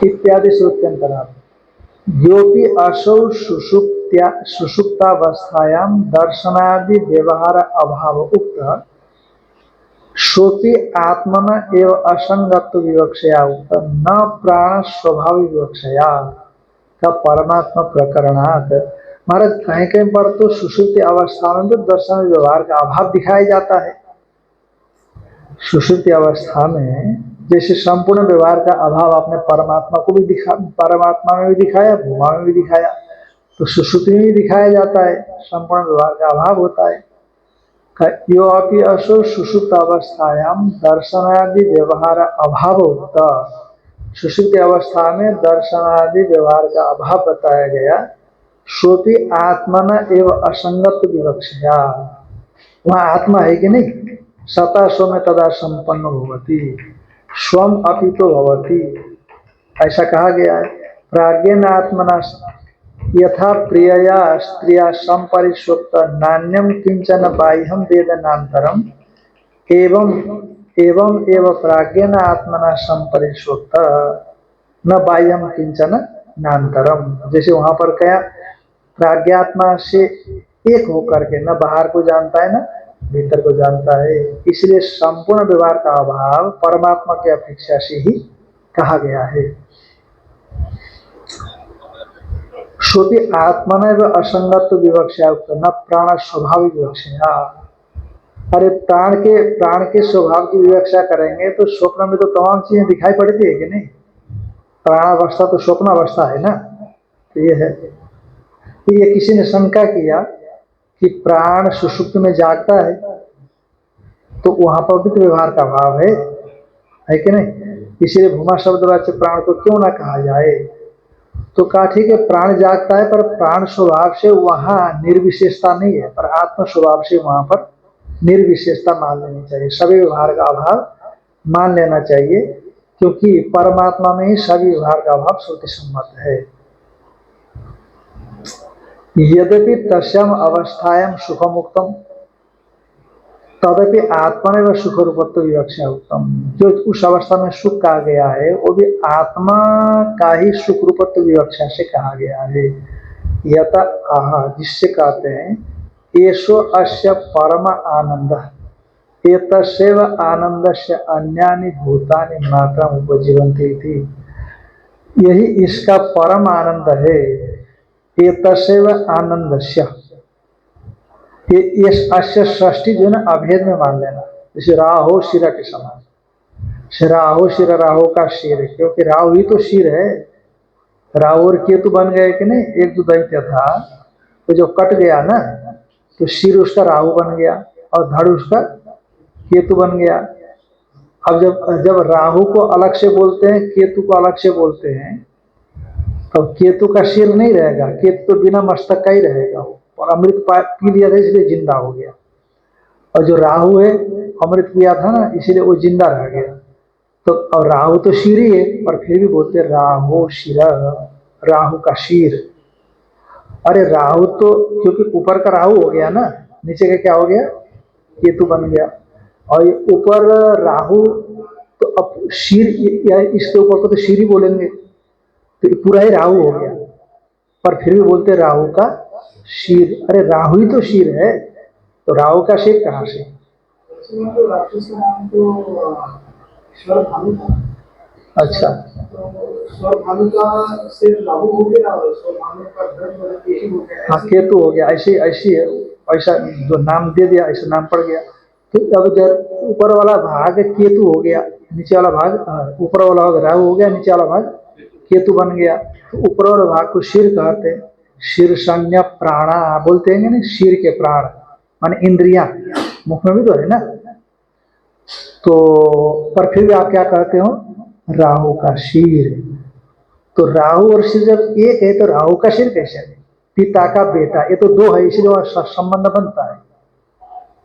B: इत्यादि श्रुत्यंतरा योपि असौ सुषुप्तावस्थायां दर्शनादि व्यवहार अभाव उक्त सोपि आत्मन एव असंगत्व विवक्षया उक्त न प्राण स्वभाव विवक्षया का परमात्मा प्रकरणात्। महाराज कहीं कहीं पर तो सुषुप्ति अवस्था में तो दर्शन व्यवहार का अभाव दिखाया जाता है। सुषुप्ति अवस्था में जैसे संपूर्ण व्यवहार का अभाव आपने परमात्मा को भी परमात्मा में भी दिखाया, भूमा में भी दिखाया, तो सुषुप्ति में भी दिखाया जाता है, संपूर्ण व्यवहार का अभाव होता है। यो अपि असो सुषुप्त अवस्थायाम दर्शनादि व्यवहार अभाव होता, सुषुप्ति अवस्था में दर्शनादि व्यवहार का अभाव बताया गया। सोपी आत्मना एवं असंगत विवक्षया, वहाँ आत्मा है कि नहीं, सता स्व में तदा संपन्न भवती स्वम अपि तो भवती, ऐसा कहा गया है। प्राज्ञेन आत्मना यथा प्रियया स्त्रिया संपरिशुक्त नान्यम किंचन बाह्यम वेदनांतरम एवं एवं एवं प्राज्ञेन आत्मना संपरिशुक्त न बाह्यम किंचन नांतरम, जैसे वहां पर क्या, प्राज्ञात्मा से एक होकर के न बाहर को जानता है न भीतर को जानता है, इसलिए संपूर्ण व्यवहार का अभाव परमात्मा की अपेक्षा से ही कहा गया है। श्रुति आत्मन एवं असंगत विवक्षा न प्राण स्वाभाविक विवक्षा, अरे प्राण के स्वभाव की विवक्षा करेंगे तो स्वप्न में तो तमाम चीजें दिखाई पड़ती है कि नहीं, प्राणावस्था तो स्वप्न अवस्था है ना, तो ये है। ये किसी ने शंका किया कि प्राण सुषुप्त में जागता है तो वहां पर भी तो व्यवहार का भाव है कि नहीं, इसीलिए भूमा शब्द वाच्य प्राण को क्यों ना कहा जाए। तो कहा ठीक है, प्राण जागता है पर प्राण स्वभाव से वहां निर्विशेषता नहीं है, पर आत्म स्वभाव से वहां पर निर्विशेषता मान लेनी चाहिए, सभी व्यवहार का अभाव मान लेना चाहिए, क्योंकि परमात्मा में ही सभी व्यवहार का अभाव श्रुति सम्मत है। यद्यपि तस्याम अवस्थायाम सुखमुक्तम तदपि आत्मा व सुख रूपत्व विवक्षा उत्तम, जो उस अवस्था में सुख कहा गया है वो भी आत्मा का ही सुख रूपत्व विवक्षा से कहा गया है। यथा आह, जिससे कहते हैं एषो अस्य परम आनंद एतस्यैव आनंदस्य अन्यानि भूतानि मात्रा उपजीवन्ति थी, यही इसका परम आनंद है। एतस्यैव आनंदस्य, ये अस्य षष्ठी जो है ना अभेद में मान लेना, जैसे राहो शिरा के समान, राहो शिरा, राहो का शीर है, क्योंकि राहु ही तो शीर है। राहु और केतु बन गए कि नहीं, एक जो दैत्य था तो जो कट गया ना तो शीर उसका राहु बन गया और धड़ उसका केतु बन गया। अब जब राहु को अलग से बोलते हैं, केतु को अलग से बोलते हैं, तो केतु का सिर नहीं रहेगा, केतु तो बिना मस्तक का ही रहेगा, और अमृत पी लिया था इसलिए जिंदा हो गया, और जो राहु है अमृत पिया था ना इसीलिए वो जिंदा रह गया। तो और राहु तो शीर ही है, पर फिर भी बोलते राहु शिर, राहु का शीर। अरे राहु तो क्योंकि ऊपर का राहु हो गया ना, नीचे का क्या हो गया, केतु बन गया, और ये ऊपर राहु तो अब शीर, या इसके ऊपर को तो शीर ही बोलेंगे, तो पूरा ही राहु हो गया, पर फिर भी बोलते राहु का शीर। अरे राहु ही तो शीर है, तो राहु का शीर कहाँ से।
C: राक्षस का नाम तो स्वरभानु था।
B: अच्छा,
C: तो स्वरभानु का सिर राहु हो गया और स्वरभानु का धड़ केतु हो गया।
B: हाँ केतु हो गया, ऐसे ऐसा जो नाम दे दिया ऐसा नाम पड़ गया। तो अब जब ऊपर वाला भाग केतु हो गया, नीचे वाला भाग, ऊपर वाला भाग राहु हो गया, नीचे वाला भाग केतु बन गया, तो ऊपर वाले भाग को शीर कहते हैं। शीर्षण्य प्राणा बोलते हैं ना, शीर के प्राण माने इंद्रियां, मुख में भी तो है ना, तो पर फिर भी आप क्या कहते हो, राहु का शीर। तो राहु और शीर जब एक है तो राहु का शीर कैसे है, पिता का बेटा, ये तो दो है इसलिए वहां संबंध बनता है,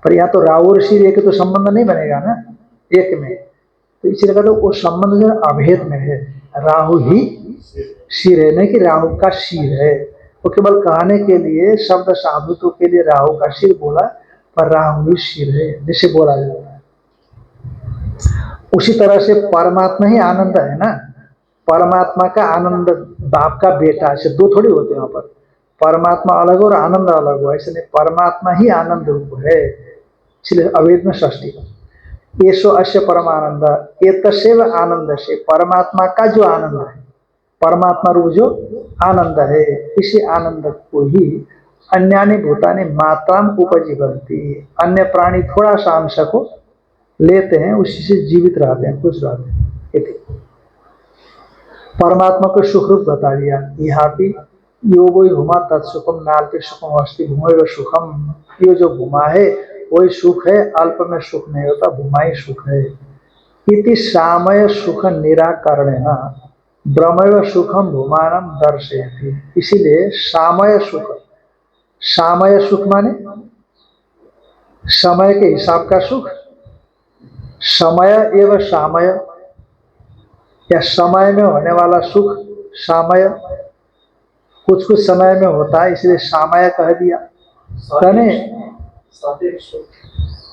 B: पर यहाँ तो राहु और शीर एक तो संबंध नहीं बनेगा ना एक में, तो इसलिए कहते वो संबंध जो अभेद में है, राहु ही शीर है, नहीं कि राहु का शीर है। वो केवल कहने के लिए शब्द साधुत्व के लिए राहु का शीर बोला, पर राहु ही शीर है जिसे बोला जाता है। उसी तरह से परमात्मा ही आनंद है ना, परमात्मा का आनंद बाप का बेटा, ऐसे दो थोड़ी होते हैं वहां पर, परमात्मा अलग और आनंद अलग हो, ऐसे नहीं, परमात्मा ही आनंद रूप है, इसलिए अवेद में षष्ठी। येषो अस्य परमानंद एतस्यैव आनंद से, परमात्मा का जो आनंद है, परमात्मा रूप जो आनंद है, इसी आनंद को ही अन्यानि भूतानि मात्राम उपजीवन्ति, अन्य प्राणी थोड़ा सा अंश को लेते हैं, उसी से जीवित रहते हैं, खुश रहते हैं। परमात्मा को सुख रूप बता दिया, यहाँ भी योगो भूमा तत्सुखम नाल्पे सुखम अस्ति भूमे व सुखम, ये जो भूमा है वही सुख है, अल्प में सुख नहीं होता, भूमा ही सुख है। इति सामय सुख निराकरण है ना, ब्रह्मैव सुखम भूमानम दर्शयति। इसीलिए सामय सुख, सामय सुख माने समय के हिसाब का सुख, समय एवं सामय, या समय में होने वाला सुख सामय, कुछ कुछ समय में होता है इसलिए सामय कह दिया। कहने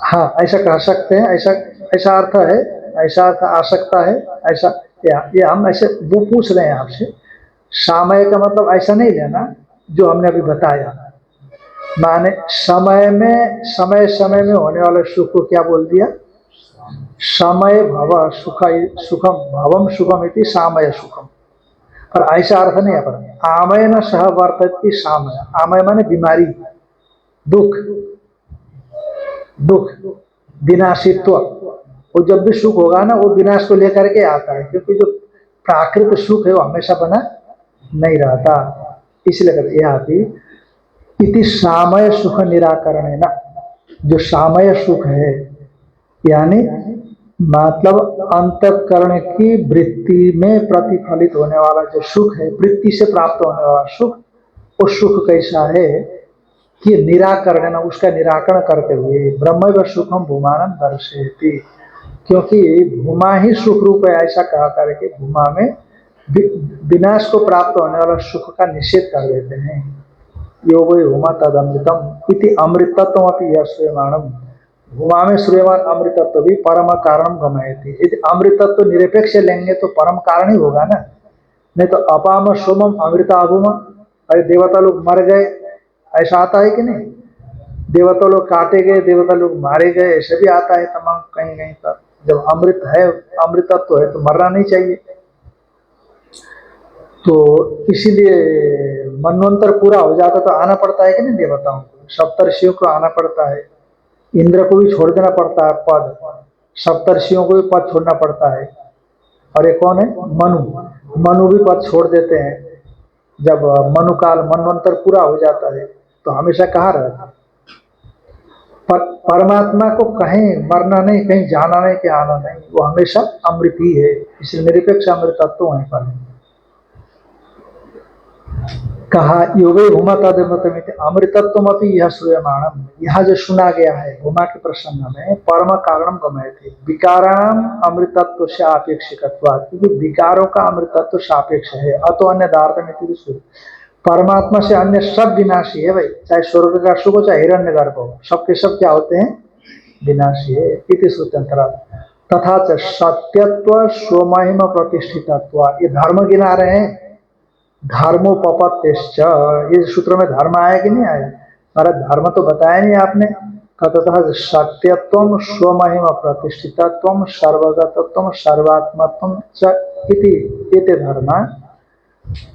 B: हाँ ऐसा कह सकते हैं, ऐसा ऐसा अर्थ है, ऐसा अर्थ आ सकता है। ऐसा ये हम ऐसे वो पूछ रहे हैं आपसे, सामय का मतलब ऐसा नहीं लेना जो हमने अभी बताया, माने समय में समय समय में होने वाले सुख को क्या बोल दिया, समय भव सुख सुखम भवम सुखम इति सामय सुखम। पर ऐसा अर्थ नहीं है, पर आमय न सह वर्तती सामय, आमय माने बीमारी, दुख, दुख विनाशित्व। वो जब भी सुख होगा ना वो विनाश को लेकर के आता है, क्योंकि जो प्राकृतिक सुख है वो हमेशा बना नहीं रहता। इसलिए यहाँ भी इति सामय सुख निराकरण है ना, जो सामय सुख है यानी मतलब अंतःकरण की वृत्ति में प्रतिफलित होने वाला जो सुख है, वृत्ति से प्राप्त होने वाला सुख, वो सुख कैसा है कि निराकरण, उसका निराकरण करते हुए ब्रह्मैव सुखम भूमानम दर्शयति, क्योंकि भूमा ही सुख रूप है ऐसा कहा करके भूमा में विनाश को प्राप्त होने वाला सुख का निषेध कर देते हैं। यो वै भूमा तदमृतम इति अमृतत्व अपि यह श्रूयमाणम, भूमा में श्रूयमान अमृतत्व भी परम कारण गमयति। यदि अमृतत्व निरपेक्ष लेंगे तो परम कारण ही होगा ना, नहीं तो अपाम सोमम अमृता अभूमा। अरे देवता लोग मर गए ऐसा आता है कि नहीं, देवता लोग काटे गए, देवता लोग मारे गए, ऐसे भी आता है तमाम कहीं कहीं पर। जब अमृत है, अमृतत्व है तो मरना नहीं चाहिए। तो इसीलिए मनवंतर पूरा हो जाता तो आना पड़ता है कि नहीं देवताओं को, सप्तर्षियों को आना पड़ता है, इंद्र को भी छोड़ देना पड़ता है पद, सप्तर्षियों को भी पद छोड़ना पड़ता है। और ये कौन है, मनु, मनु भी पद छोड़ देते हैं जब मनुकाल मनवंतर पूरा हो जाता है। तो हमेशा कहाँ रहता है परमात्मा को, कहीं मरना नहीं, कहीं जाना नहीं, कहीं आना नहीं, वो हमेशा अमृत ही है। इसलिए निरपेक्ष अमृतत्व वहीं पर है। कहा योगे भूमा तदमृतमिति अमृतत्व अपनी यह श्रूयमाणम, यह जो सुना गया है भूमा के प्रसंग में परम कारणम गमयते, विकाराणाम अमृतत्व से आपेक्षिकत्वात्, क्योंकि विकारों का अमृतत्व सापेक्ष है। अतो अन्य दार्थमिति सुख, परमात्मा से अन्य सब विनाशी है भाई, चाहे स्वर्ग का सुख हो चाहे हिरण्यगर्भ हो, सबके सब क्या होते हैं, विनाशी है। इति श्रुत्यंतरा तथा च सत्यत्व स्वमहिम प्रतिष्ठितत्व, ये धर्म गिना रहे हैं, धर्मोपपत्तिश्च, ये सूत्र में धर्म आया कि नहीं आया, अरे धर्म तो बताया नहीं आपने। कतः सत्यत्वम स्वमहिम प्रतिष्ठितत्वम सर्वगतत्वम सर्वात्मत्वम च इति इति धर्म,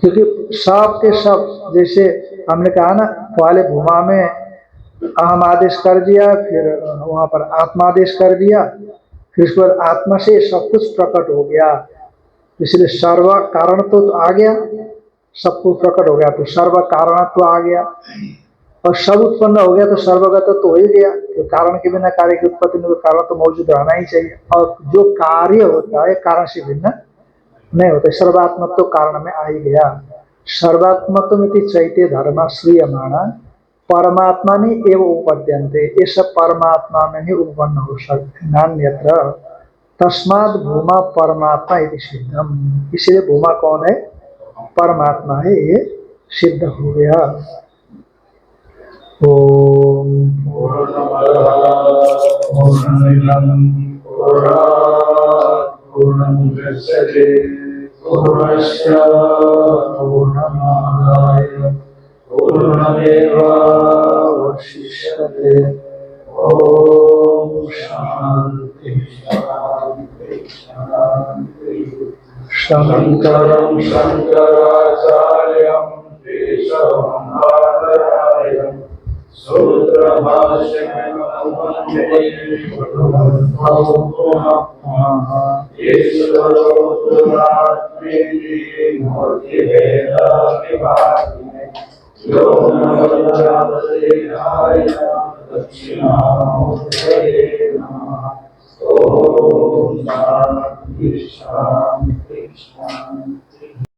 B: क्योंकि सब के सब, जैसे हमने कहा ना पहले भूमा में अहम आदेश कर दिया, फिर वहां पर आत्मादेश कर दिया, फिर उसके बाद आत्मा से सब कुछ प्रकट हो गया, इसलिए सर्व कारण तो आ गया, सब कुछ प्रकट हो गया तो सर्व कारणत्व आ गया, और सब उत्पन्न हो गया तो सर्वगत तो हो ही गया। तो कारण के बिना कार्य की उत्पत्ति में कारण तो मौजूद रहना ही चाहिए, और जो कार्य होता है कारण से भिन्न नहीं होता, सर्वात्मत्व तो कारण में आ ही गया। सर्वात्मत्व चैत्य धर्म श्रीयमाणा परमात्मा में एवं उपद्यन्ते, ये सब परमात्मा में ही उत्पन्न हो सकते नान्यत्र, तस्मात् भूमा परमात्मा इति सिद्धम, इसलिए भूमा कौन है, परमात्मा है, ये सिद्ध हो गया। ओम
A: पूर्णमुदच्यते पूर्णस्य पूर्णमादाय पूर्णमेवावशिष्यते। ओम शांति शांति शांति। शंकरं शंकराचार्यं केशवं सूत्रभाष्यं वन्दे भगवन्तौ पुनः ईश्वरो गुरुरात्मेति मूर्तिभेदविभागिने व्योमवद्व्याप्तदेहाय दक्षिणामूर्तये नमः। ओम शांति शांति शांति।